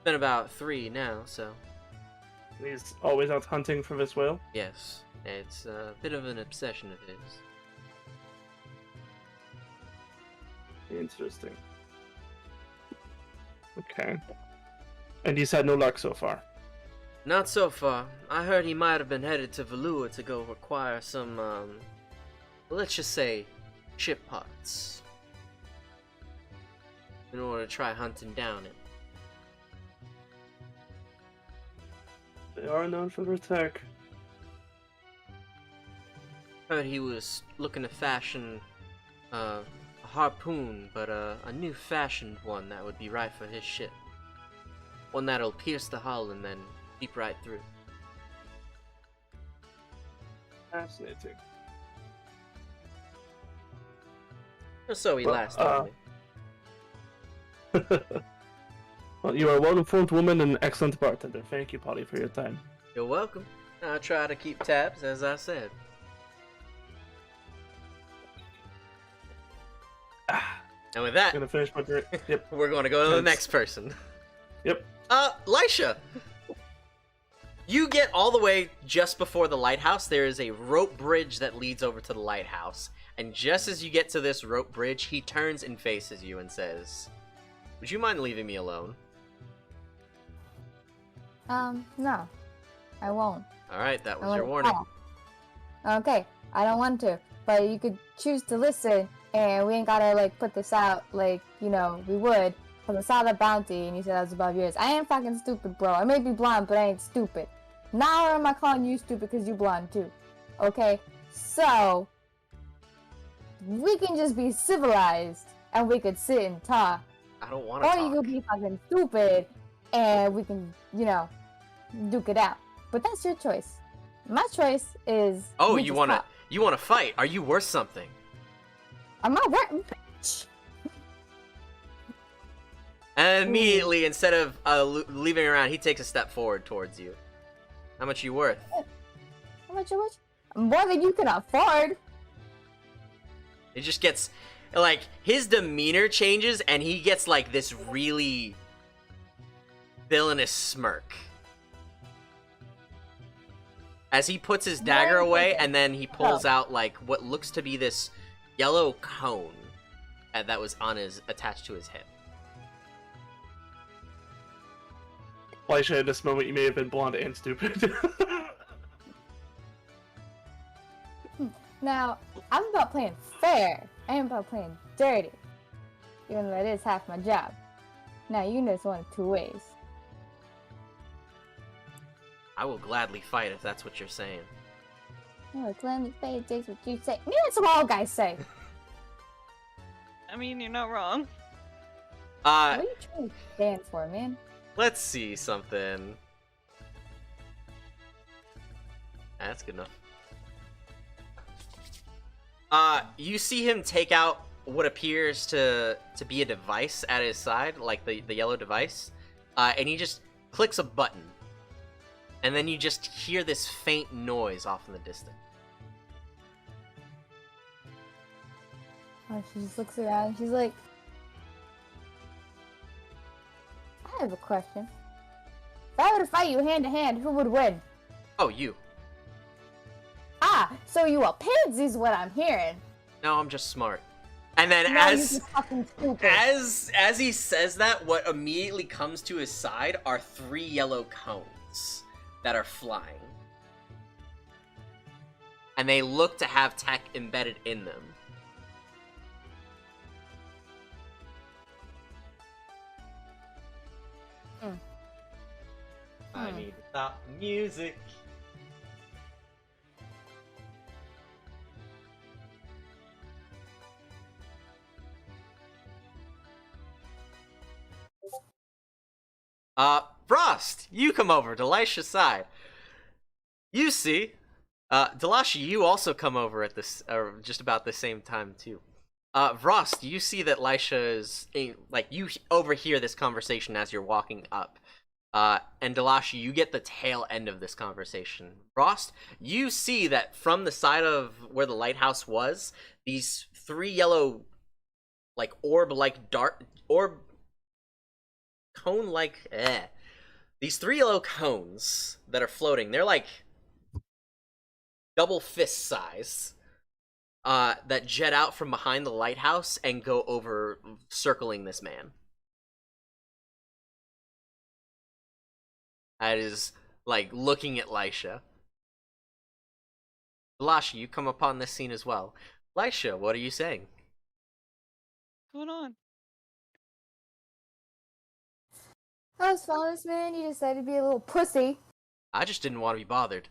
Been about 3 now, so. He's always out hunting for this whale? Yes, it's a bit of an obsession of his. Interesting. Okay. And he's had no luck so far? Not so far. I heard he might have been headed to Valua to go acquire some, let's just say, ship parts. In order to try hunting down it. They are known for their tech. Heard he was looking to fashion a harpoon, but a new fashioned one that would be right for his ship. One that'll pierce the hull and then peep right through. Fascinating. Or so he last told me. Well, you are a well-informed woman and an excellent bartender. Thank you, Polly, for your time. You're welcome. I'll try to keep tabs, as I said. And with that, Gonna finish my drink. Yep. we're going to go to the Thanks. next person. Yep. Lisha! You get all the way just before the lighthouse. There is a rope bridge that leads over to the lighthouse. And just as you get to this rope bridge, he turns and faces you and says, "Would you mind leaving me alone?" No. I won't. Alright, that I was your won't warning. talk. Okay, I don't want to. But you could choose to listen, and we ain't gotta, like, put this out like, you know, we would. Because I saw the bounty, and you said that was above yours. I ain't fucking stupid, bro. I may be blonde, but I ain't stupid. Now am I calling you stupid because you blonde, too. Okay? So, we can just be civilized, and we could sit and talk. I don't want to Or talk. you could be fucking stupid, and we can, you know, duke it out. But that's your choice. My choice is... Oh, we you just wanna talk. fight? Are you worth something? I'm not worth... And immediately, instead of leaving around, he takes a step forward towards you. How much you worth? How much you wish? More than you can afford. It just gets, like, his demeanor changes, and he gets, like, this really villainous smirk. As he puts his dagger away, and then he pulls out, like, what looks to be this yellow cone that was attached to his hip. Elisha, in this moment, you may have been blonde and stupid. Now, I'm about playing fair. I am about playing dirty. Even though that is half my job. Now, you know it's one of two ways. I will gladly fight if that's what you're saying. Oh, gladly fight, that's what you say. Maybe that's what all guys say. I mean, you're not wrong. What are you trying to stand for, man? Let's see something. That's good enough. You see him take out what appears to be a device at his side, like the yellow device, and he just clicks a button. And then you just hear this faint noise off in the distance. Oh, she just looks around and she's like, I have a question. If I were to fight you hand to hand, who would win? Oh, you. Ah, so you a pansy is what I'm hearing. No, I'm just smart. And then No, you're as just fucking stupid. as he says that, what immediately comes to his side are 3 yellow cones that are flying. And they look to have tech embedded in them. I need to stop the music. Frost, you come over to Elisha's side. You see, Delashi, you also come over at this, just about the same time too. Frost, you see that Elisha is, like, you overhear this conversation as you're walking up. And Delashi, you get the tail end of this conversation. Frost, you see that from the side of where the lighthouse was, these 3 yellow, like, cone-like, these 3 yellow cones that are floating, they're like double fist size, that jet out from behind the lighthouse and go over, circling this man. That is, like, looking at Lisha. Lasha, you come upon this scene as well. Lisha, what are you saying? What's going on? I was following this man, you decided to be a little pussy. I just didn't want to be bothered.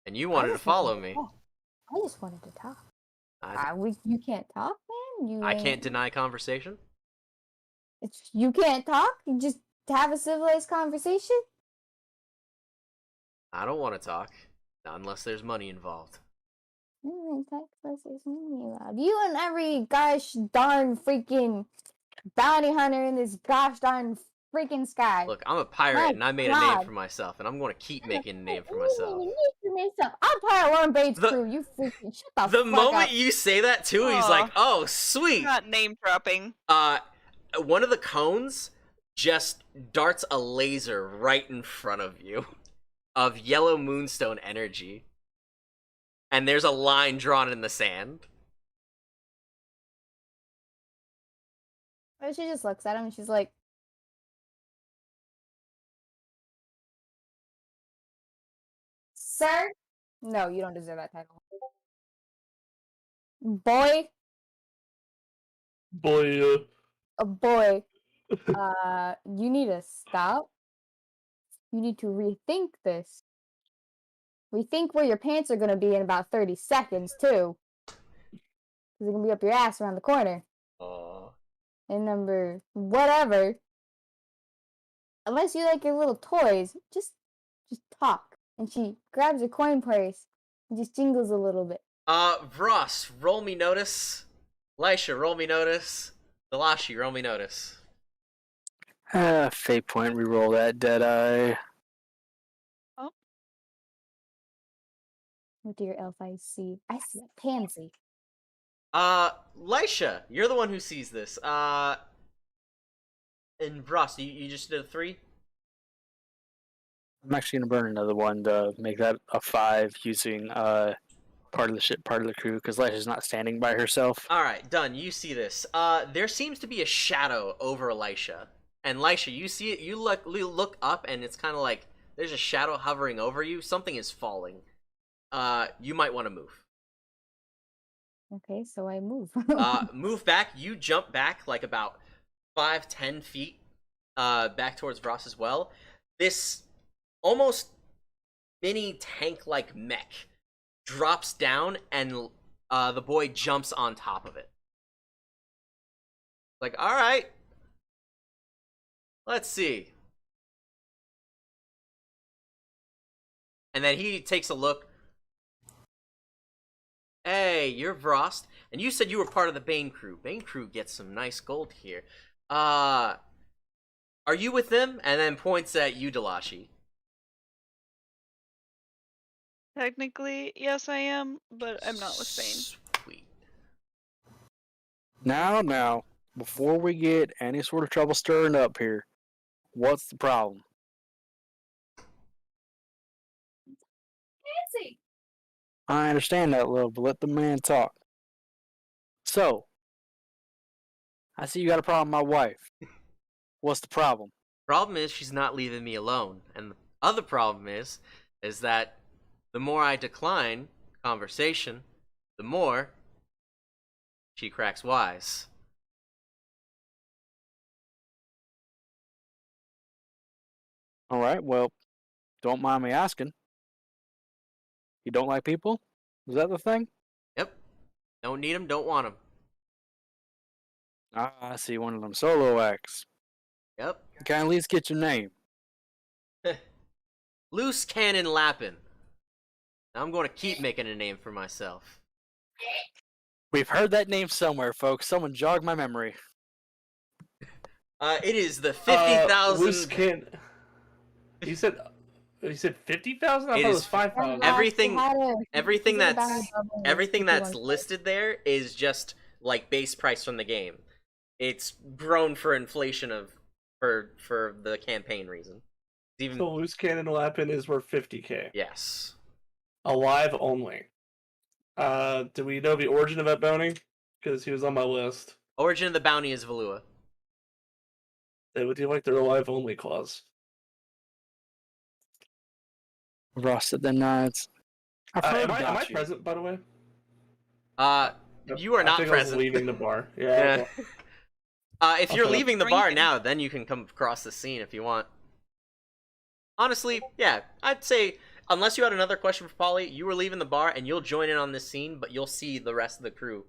And you wanted to follow me. I just wanted to talk. I You can't talk, man? I can't deny conversation. You can't talk? You just have a civilized conversation? I don't want to talk. Not unless there's money involved. You and every gosh darn freaking bounty hunter in this gosh darn freaking sky. Look, I'm a pirate My and I made a God. name for myself, and I'm going to keep making a name for myself. I'm Pirate Lauren Bates' The- crew. You freaking shut the The fuck moment up. you say that too, he's Aw. like, "Oh, You're sweet." not name dropping. One of the cones just darts a laser right in front of you of yellow moonstone energy, and there's a line drawn in the sand. Or she just looks at him and she's like, "Sir, no, you don't deserve that title. Boy, Boy, boy, you need to stop. You need to rethink this. Rethink where your pants are gonna be in about 30 seconds, too. Because they're gonna be up your ass around the corner. Oh, And number whatever. Unless you like your little toys, just talk." And she grabs her coin purse and just jingles a little bit. Ross, roll me notice. Lisha, roll me notice. Delashi, roll me notice. Fate point, reroll that Deadeye. What dear elf I see? I see a pansy. Lisha, you're the one who sees this. And Ross, you just did a 3? I'm actually gonna burn another one to make that a 5 using part of the ship, part of the crew, because Lasha's not standing by herself. Alright, done. You see this. There seems to be a shadow over Lisha. And Lisha, you see it, you look up, and it's kind of like there's a shadow hovering over you. Something is falling. You might want to move. Okay, so I move. Move back. You jump back like about 5-10 feet back towards Ross as well. This almost mini tank-like mech drops down, and the boy jumps on top of it. Like, all right, let's see. And then he takes a look. Hey, you're Vrost, and you said you were part of the Bane crew. Bane crew gets some nice gold here. Are you with them? And then points at you, Delashi. Technically, yes, I am, but I'm not with Bane. Sweet. Now, before we get any sort of trouble stirring up here, what's the problem? Fancy. I understand that, love, but let the man talk. So, I see you got a problem with my wife. What's the problem? Problem is she's not leaving me alone, and the other problem is that the more I decline conversation, the more she cracks wise. All right, well, don't mind me asking. You don't like people? Is that the thing? Yep. Don't need him, don't want him. Ah, I see one of them solo acts. Yep. Can I at least get your name? Loose Cannon Lappin. I'm going to keep making a name for myself. We've heard that name somewhere, folks. Someone jog my memory. It is the 50,000. Loose can. You said 50,000? I It thought it is was 5,000. Everything Everything that's listed there is just like base price from the game. It's grown for inflation for the campaign reason. Even So loose cannon Lapin is worth 50k. yes. Alive only. Do we know the origin of that bounty? Because he was on my list. Origin of the bounty is Valua. Would you like their alive only clause? Ross at the nods. I've heard Am I about you. present, by the way? You are I not think I was present. leaving the bar. Yeah. Yeah. If you're shut up. leaving the bar Drinking. now, then you can come across the scene if you want. Honestly, yeah, I'd say unless you had another question for Polly, you were leaving the bar and you'll join in on this scene, but you'll see the rest of the crew.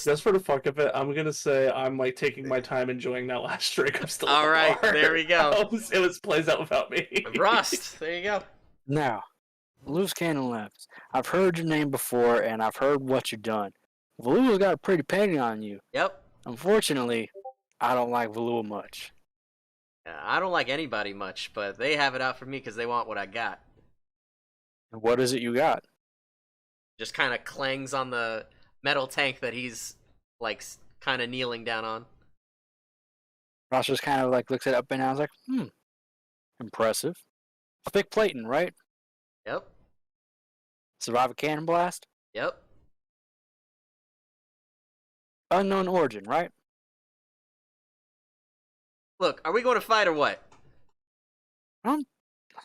Just for the fuck of it, I'm gonna say I'm like taking my time enjoying that last drink. I'm still. All at the right, bar. there we go. It was plays out without me. Rust, there you go. Now, Loose Cannon Laps. I've heard your name before, and I've heard what you've done. Valua's got a pretty painting on you. Yep. Unfortunately, I don't like Valua much. I don't like anybody much, but they have it out for me because they want what I got. What is it you got? Just kind of clangs on the metal tank that he's, like, kind of kneeling down on. Ross just kind of like looks it up and down. I was like, impressive. Thick plating, right? Yep. Survive a cannon blast? Yep. Unknown origin, right? Look, are we going to fight or what?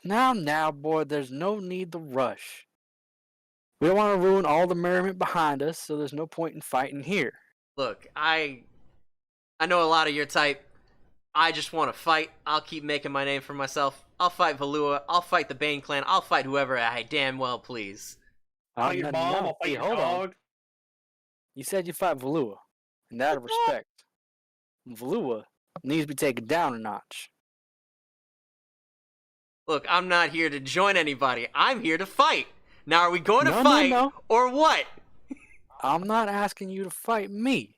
Now, boy, there's no need to rush. We don't want to ruin all the merriment behind us, so there's no point in fighting here. Look, I know a lot of your type. I just want to fight. I'll keep making my name for myself. I'll fight Valua. I'll fight the Bane clan. I'll fight whoever I damn well please. I'll fight your mom. I'll fight your dog. You said you fight Valua, and out of respect, Valua needs to be taken down a notch. Look, I'm not here to join anybody. I'm here to fight. Now, are we going to No, fight or what? I'm not asking you to fight me.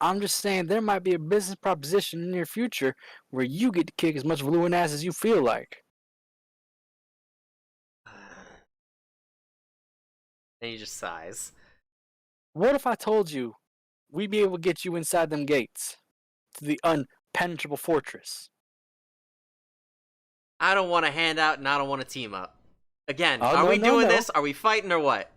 I'm just saying there might be a business proposition in the near future where you get to kick as much Valuan ass as you feel like. And he just sighs. What if I told you we'd be able to get you inside them gates to the unpenetrable fortress? I don't want to hand out and I don't want to team up. Again, Oh, are no, we no, doing no. this? Are we fighting or what?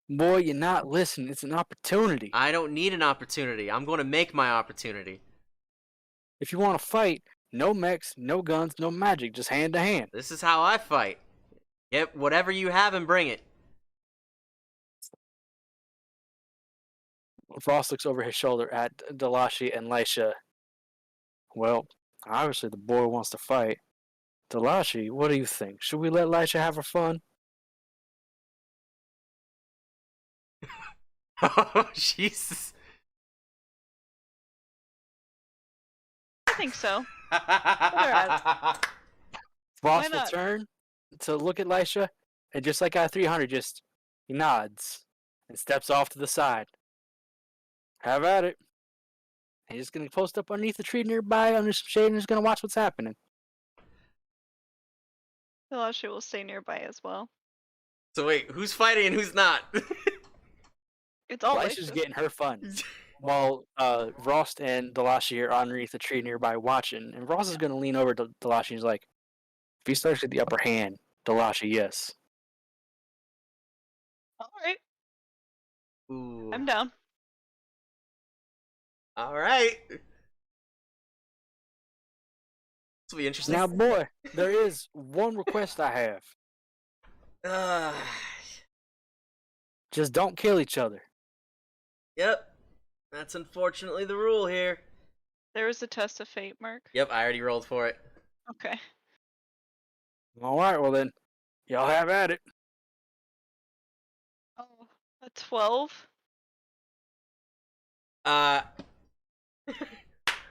Boy, you're not listening. It's an opportunity. I don't need an opportunity. I'm going to make my opportunity. If you want to fight, no mechs, no guns, no magic, just hand to hand. This is how I fight. Get whatever you have and bring it. Frost looks over his shoulder at Delashi and Lisha. Well, obviously the boy wants to fight. Delashi, what do you think? Should we let Lisha have her fun? Oh, Jesus. I think so. Frost will not? turn to look at Lisha, and just like at 300, he nods and steps off to the side. Have at it. He's just going to post up underneath the tree nearby under some shade and he's going to watch what's happening. Elisha will stay nearby as well. So wait, who's fighting and who's not? It's all Lisha's Elisha. getting her fun. While Rost and Delashi are underneath the tree nearby watching. And Rost is going to lean over to Delashi and he's like, if he starts with the upper hand, Delashi, yes. Alright, Ooh. I'm down. All right. This will be interesting. Now, boy, there is one request I have. Just don't kill each other. Yep. That's unfortunately the rule here. There was a test of fate, Mark. Yep, I already rolled for it. Okay. Alright, well then, y'all have at it. Oh, a 12?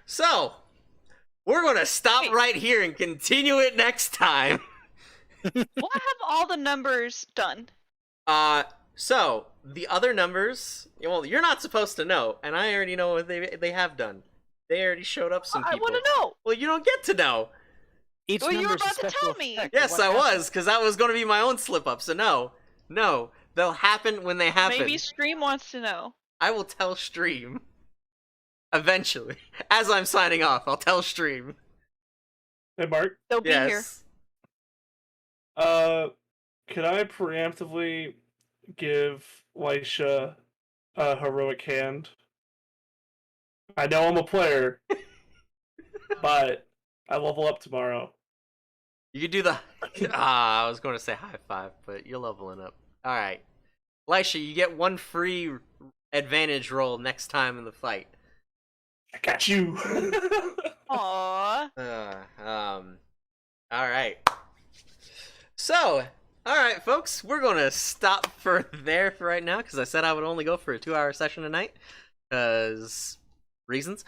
So, we're gonna stop Wait. right here and continue it next time. We'll have all the numbers done. So, the other numbers, well, you're not supposed to know, and I already know what they have done. They already showed up some I people. want to know. Well, you don't get to know. Each Well, you were number's a about to special tell me. effect of Yes, what I happens. was, because that was going to be my own slip-up, so no. They'll happen when they happen. Maybe Stream wants to know. I will tell Stream. Eventually. As I'm signing off, I'll tell Stream. Hey, Mark. They'll be here. Yes. Could I preemptively give Lisha a heroic hand? I know I'm a player, but I level up tomorrow. You could do the... I was going to say high five, but you're leveling up. Alright. Lisha, you get one free advantage roll next time in the fight. I got you. Aww. Alright. So, alright, folks, we're gonna stop for there for right now, because I said I would only go for a 2-hour session tonight. Because... reasons.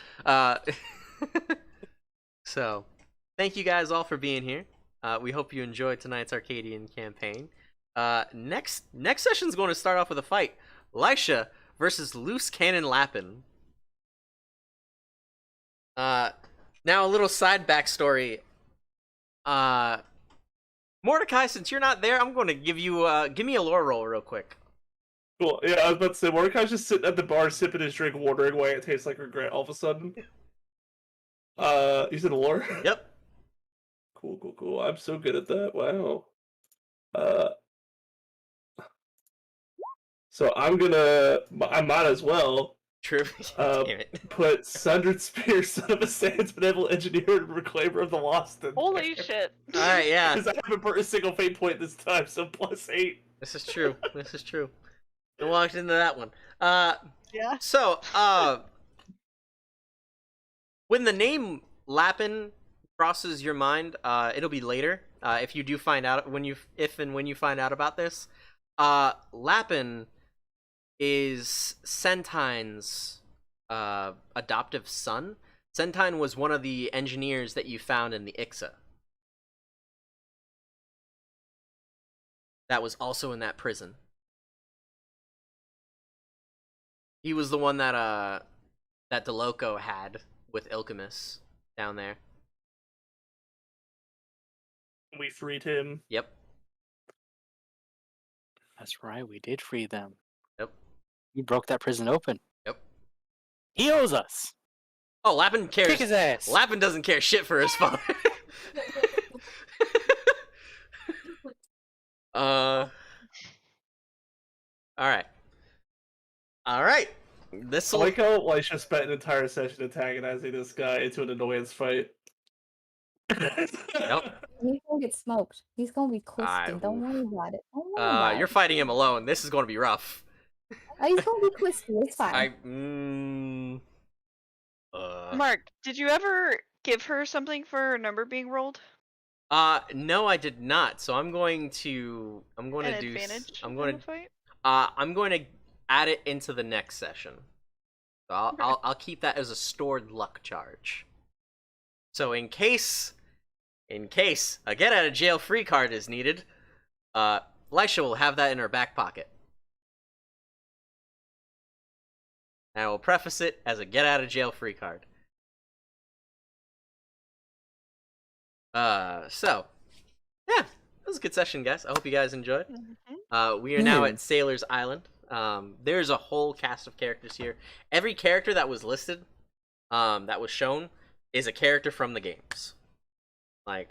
So, thank you guys all for being here. We hope you enjoyed tonight's Arcadian campaign. Next session's going to start off with a fight. Lisha versus Loose Cannon Lappin. Now a little side backstory. Mordecai, since you're not there, I'm going to give me a lore roll real quick. Cool. Yeah, I was about to say, Mordecai's just sitting at the bar sipping his drink, wondering why it tastes like regret all of a sudden. You said lore? Yep. Cool. I'm so good at that. Wow. So I might as well True. Damn it. put Sundered Spear, son of a Sans benevolent engineer and reclaimer of the lost in Holy shit. Alright, yeah. Because I haven't burnt a single fate point this time, so +8. This is true. I walked into that one. Yeah. So, when the name Lapin crosses your mind, it'll be later. If you do find out when you find out about this, Lapin is Centine's adoptive son. Centine was one of the engineers that you found in the Ixa. That was also in that prison. He was the one that DeLoco had with Ilkamus down there. We freed him. Yep. That's right, we did free them. Yep. We broke that prison open. Yep. He owes us. Oh, Lapin cares. Kick his ass. Lapin doesn't care shit for his father. All right. This I will. like how Elisha spent an entire session antagonizing this guy into an annoyance fight. Nope. He's gonna get smoked. He's gonna be I- twisted. Don't worry about it. Don't worry about You're it. fighting him alone. This is going to be rough. He's gonna be twisted. It's fine. Mark, did you ever give her something for her number being rolled? No, I did not. So I'm going to An do. advantage I'm in going the to. fight? I'm going to add it into the next session. So I'll keep that as a stored luck charge. So in case a get out of jail free card is needed, Elisha will have that in her back pocket. And I will preface it as a get out of jail free card. So yeah, it was a good session, guys. I hope you guys enjoyed. We are now at Sailor's Island. There's a whole cast of characters here. Every character that was listed, that was shown, is a character from the games. Like,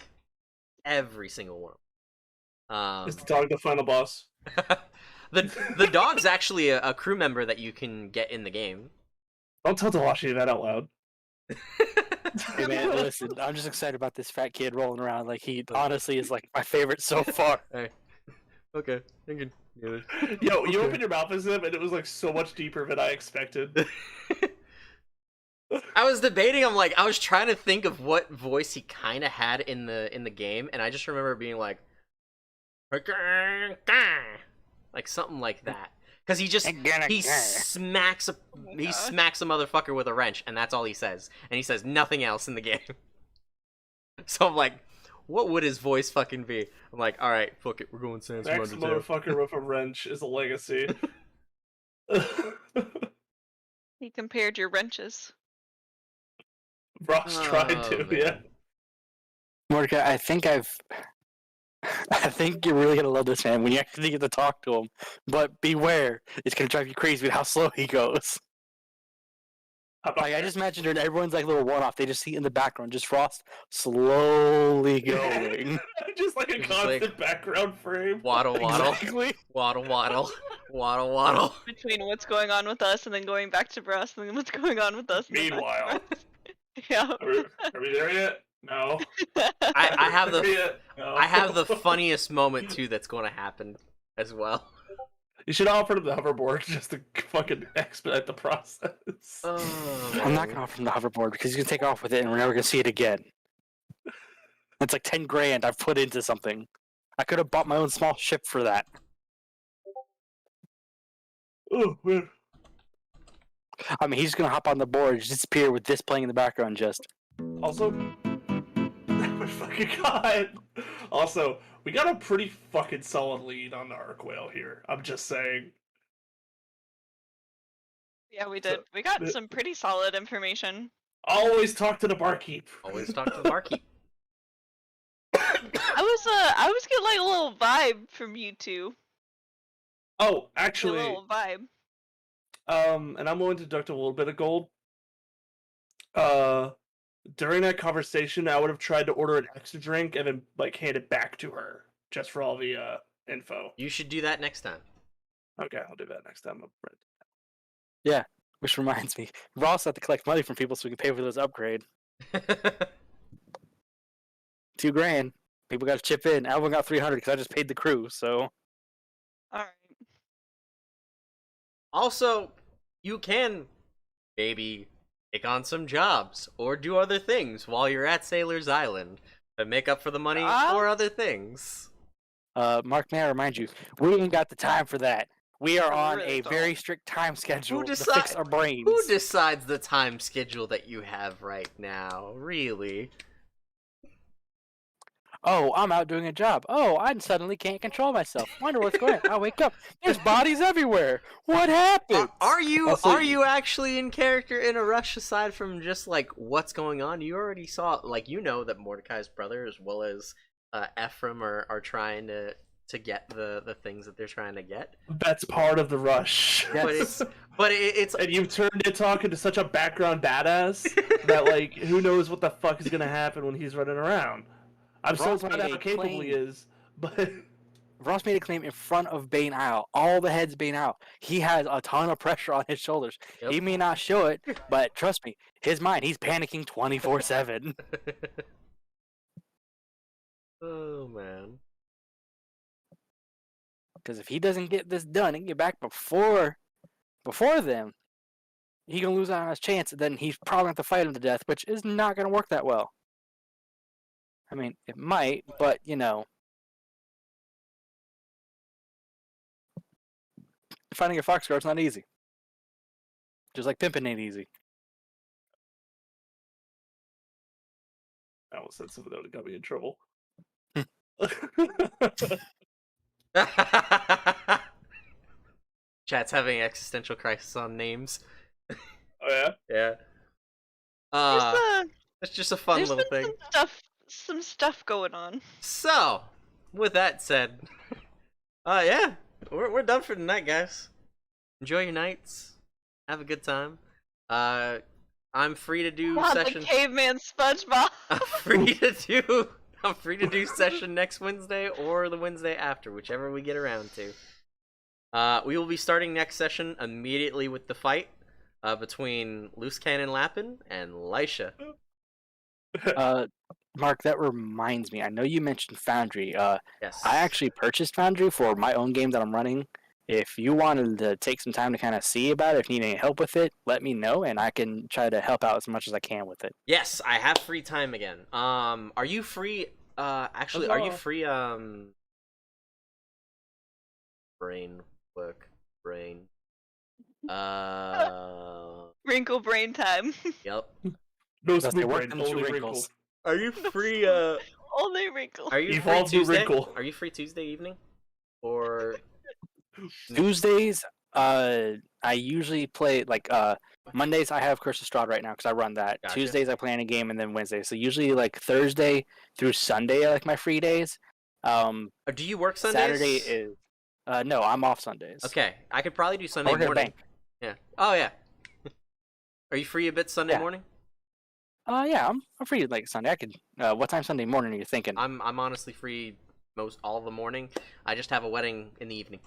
every single one. Is the dog the final boss? the dog's actually a crew member that you can get in the game. Don't tell Delashi that out loud. Hey man, listen, I'm just excited about this fat kid rolling around. Like, he honestly is like my favorite so far. Hey. Okay, you can do it. Yo, you opened your mouth as him, and it was like so much deeper than I expected. I was debating. I was trying to think of what voice he kind of had in the game, and I just remember being like something like that. Because he smacks a motherfucker with a wrench, and that's all he says, and he says nothing else in the game. So I'm like, what would his voice fucking be? I'm like, all right, fuck it, we're going Sans Next motherfucker with a wrench is a legacy. He compared your wrenches. Ross tried to, man. yeah. Mordecai, I think you're really gonna love this man when you actually get to talk to him. But beware, it's gonna drive you crazy with how slow he goes. Like, I just imagined her, and everyone's like a little one-off. They just see in the background, just Frost slowly going. Just like a Just constant like- background frame. Waddle, waddle, Exactly. waddle, waddle, waddle, waddle. Between what's going on with us and then going back to Brass and then what's going on with us. And then back to Meanwhile. Brass. Yeah. Are we there yet? No. I have There the yet? No. I have the funniest moment too that's going to happen as well. You should offer him the hoverboard just to fucking expedite the process. I'm not gonna offer him the hoverboard because he's gonna take off with it, and we're never gonna see it again. It's like 10 grand I've put into something. I could have bought my own small ship for that. Oh, man. I mean, he's gonna hop on the board, just disappear with this playing in the background. Just Also, oh my fucking god. Also, we got a pretty fucking solid lead on the Arc Whale here. I'm just saying. Yeah, we did. We got some pretty solid information. Always talk to the barkeep. Always talk to the barkeep. I was getting like a little vibe from you two. Oh, A actually, little vibe. and I'm willing to deduct a little bit of gold. During that conversation, I would have tried to order an extra drink and then like hand it back to her just for all the info. You should do that next time. Okay, I'll do that next time. Which reminds me, Ross had to collect money from people so we can pay for this upgrade. $2,000. People got to chip in. Alvin got 300 because I just paid the crew. So Alright. Also, you can maybe take on some jobs or do other things while you're at Sailor's Island to make up for the money or other things. Mark, may I remind you, we ain't got the time for that. We are I on really a don't. very strict time schedule to decide- fix our brains. Who decides the time schedule that you have right now? Really? Oh, I'm out doing a job. Oh, I suddenly can't control myself. Wonder what's going on. I wake up. There's bodies everywhere. What happened? Are you Also- are you actually in character in a rush aside from just like what's going on? You already saw, like, you know that Mordecai's brother as well as Ephraim are trying to get the things that they're trying to get. That's part of the rush. Yes. But it's And you've turned it talk into such a background badass that like who knows what the fuck is gonna happen when he's running around. I'm so Ross proud made of how a capable claim. he is, but Ross made a claim in front of Bane Isle. All the heads Bane Isle. He has a ton of pressure on his shoulders. Yep. He may not show it, but trust me, his mind, he's panicking 24/7. Oh man. Because if he doesn't get this done and get back before them, he gonna lose out on his chance. And then he's probably gonna have to fight him to death, which is not gonna work that well. I mean, it might, but you know, finding a fox guard's not easy. Just like pimping ain't easy. I almost said something that would have got me in trouble. Chat's having existential crisis on names. Oh yeah. Yeah. It's just a fun There's little been thing. some stuff going on. So, with that said, yeah, we're done for tonight, guys. Enjoy your nights. Have a good time. I'm free to do Wow, session. the caveman SpongeBob. I'm free to do session next Wednesday or the Wednesday after, whichever we get around to. We will be starting next session immediately with the fight between Loose Cannon Lappin and Lisha. Mark, that reminds me. I know you mentioned Foundry. Yes. I actually purchased Foundry for my own game that I'm running. If you wanted to take some time to kind of see about it, if you need any help with it, let me know, and I can try to help out as much as I can with it. Yes, I have free time again. Are you free? Actually, are you free? Brain work, brain. Wrinkle brain time. Yep. No That's smooth the work brain, them two only wrinkles. wrinkles. Are you free? Only wrinkle. Are you free Evolve the Tuesday? wrinkle. Are you free Tuesday evening? Or Tuesdays, I usually play like Mondays. I have Curse of Strahd right now because I run that. Gotcha. Tuesdays I play in a game, and then Wednesdays. So usually like Thursday through Sunday are like my free days. do you work Sundays? Saturday is no, I'm off Sundays. Okay, I could probably do Sunday I work at a morning. bank. Yeah. Oh yeah. Are you free a bit Sunday Yeah. morning? Yeah, I'm free like Sunday. I could. What time Sunday morning are you thinking? I'm honestly free most all of the morning. I just have a wedding in the evening.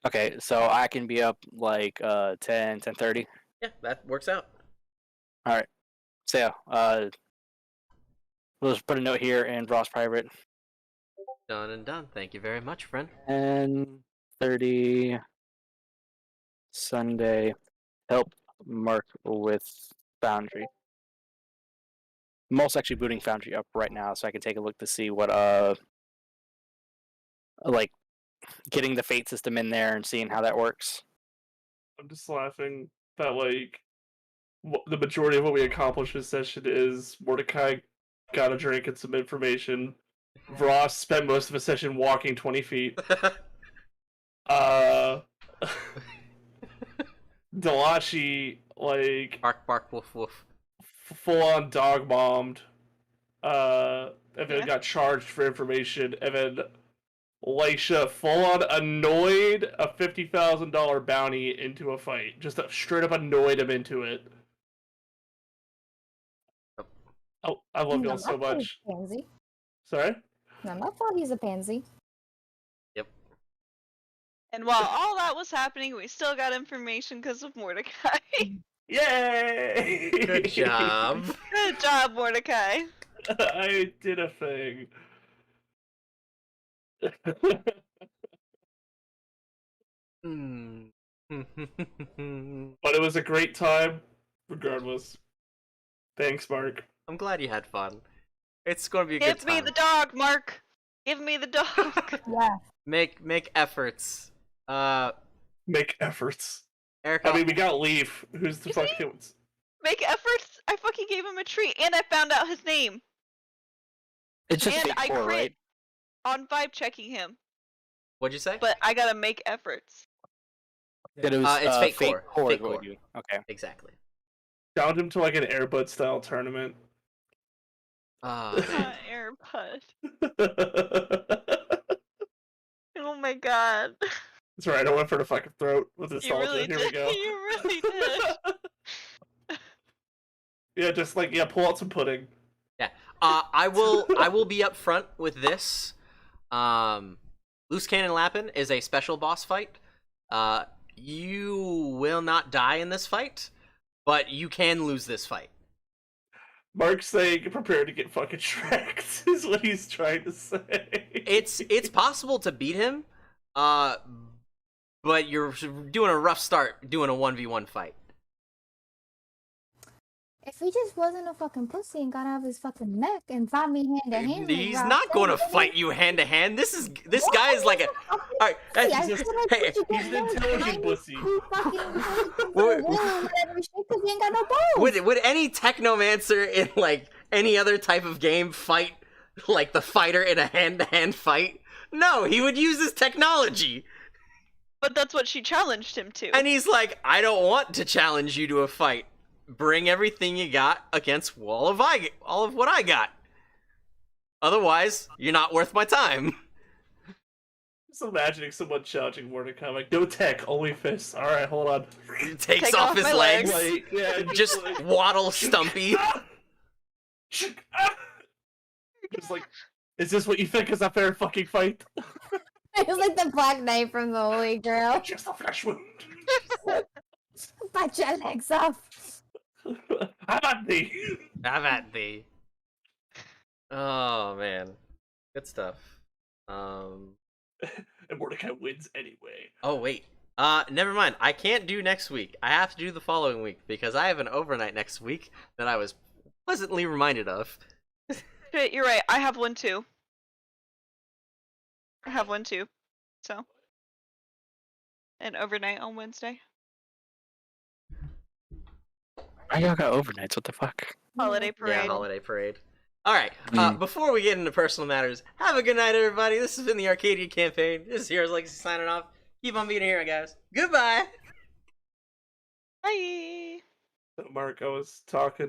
Okay, so I can be up like 10:30. Yeah, that works out. So yeah, we'll just put a note here in Ross Private. Done and done. Thank you very much, friend. 10:30 Sunday. Help Mark with Foundry. I'm also actually booting Foundry up right now, so I can take a look to see what like getting the fate system in there and seeing how that works. I'm just laughing that like the majority of what we accomplished this session is Mordecai got a drink and some information. Ross spent most of a session walking 20 feet. Delachi like Bark, bark, woof, woof. full on dog bombed, and then Yeah. got charged for information, and then Laisha full on annoyed a $50,000 bounty into a fight. Just straight up annoyed him into it. Oh, I love y'all so much. Pansy. Sorry? Not my fault he's a pansy. Yep. And while all that was happening, we still got information because of Mordecai. Yay! Good job. Good job, Mordecai. I did a thing. Hmm. But it was a great time, regardless. Thanks, Mark. I'm glad you had fun. It's gonna be a good Give time. me the dog, Mark. Give me the dog. Yeah. Make efforts. Make efforts. Erica. I mean, we got Leaf. Who's the Is fuck? he? Make efforts. I fucking gave him a treat, and I found out his name. It's just And fake I core, crit right? on vibe checking him, What'd you say? but I gotta make efforts. That it was It's fake core. core. Fake is what core. you- Okay. Exactly. Challenge him to like an Airbud style tournament. Oh man. Airpod. That's Oh my god. right. I went for the fucking throat with You nostalgia. really Here did. we go. You really did. Yeah, just like pull out some pudding. I will be up front with this. Loose Cannon Lappin is a special boss fight. You will not die in this fight, but you can lose this fight. Mark's saying prepare to get fucking shreked is what he's trying to say. It's possible to beat him, but you're doing a rough start doing a 1v1 fight. If he just wasn't a fucking pussy and got out of his fucking neck and fought me hand to hand, He's like, not Rob going to said, fight you hand to hand. This guy is like a. All right, Pussy, I hey, said I hey, put you he's down an there intelligent behind pussy. you fucking Would- whatever shit, 'cause you ain't got no balls. would any technomancer in like any other type of game fight like the fighter in a hand-to-hand fight? No, he would use his technology. But that's what she challenged him to. And he's like, I don't want to challenge you to a fight. Bring everything you got against all of what I got. Otherwise, you're not worth my time. Just imagining someone challenging Mordecai, like, no tech, only fists. Alright, hold on. He takes Take off off his my legs. legs. Like, yeah, Just like, waddle stumpy. just like, is this what you think is a fair fucking fight? It was like the Black Knight from the Holy Grail. Just a flesh wound. Bite your legs off. How about thee? Have at thee. Oh man, good stuff. And Mordecai wins anyway. Oh wait. Never mind. I can't do next week. I have to do the following week because I have an overnight next week that I was pleasantly reminded of. Shit, you're right. I have one too. So. And overnight on Wednesday. I y'all got overnights. What the fuck? Holiday parade. Yeah, holiday parade. All right. Before we get into personal matters, have a good night, everybody. This has been the Arcadian campaign. This is Heroes Legacy signing off. Keep on being a hero, guys. Goodbye. Bye. Mark, I was talking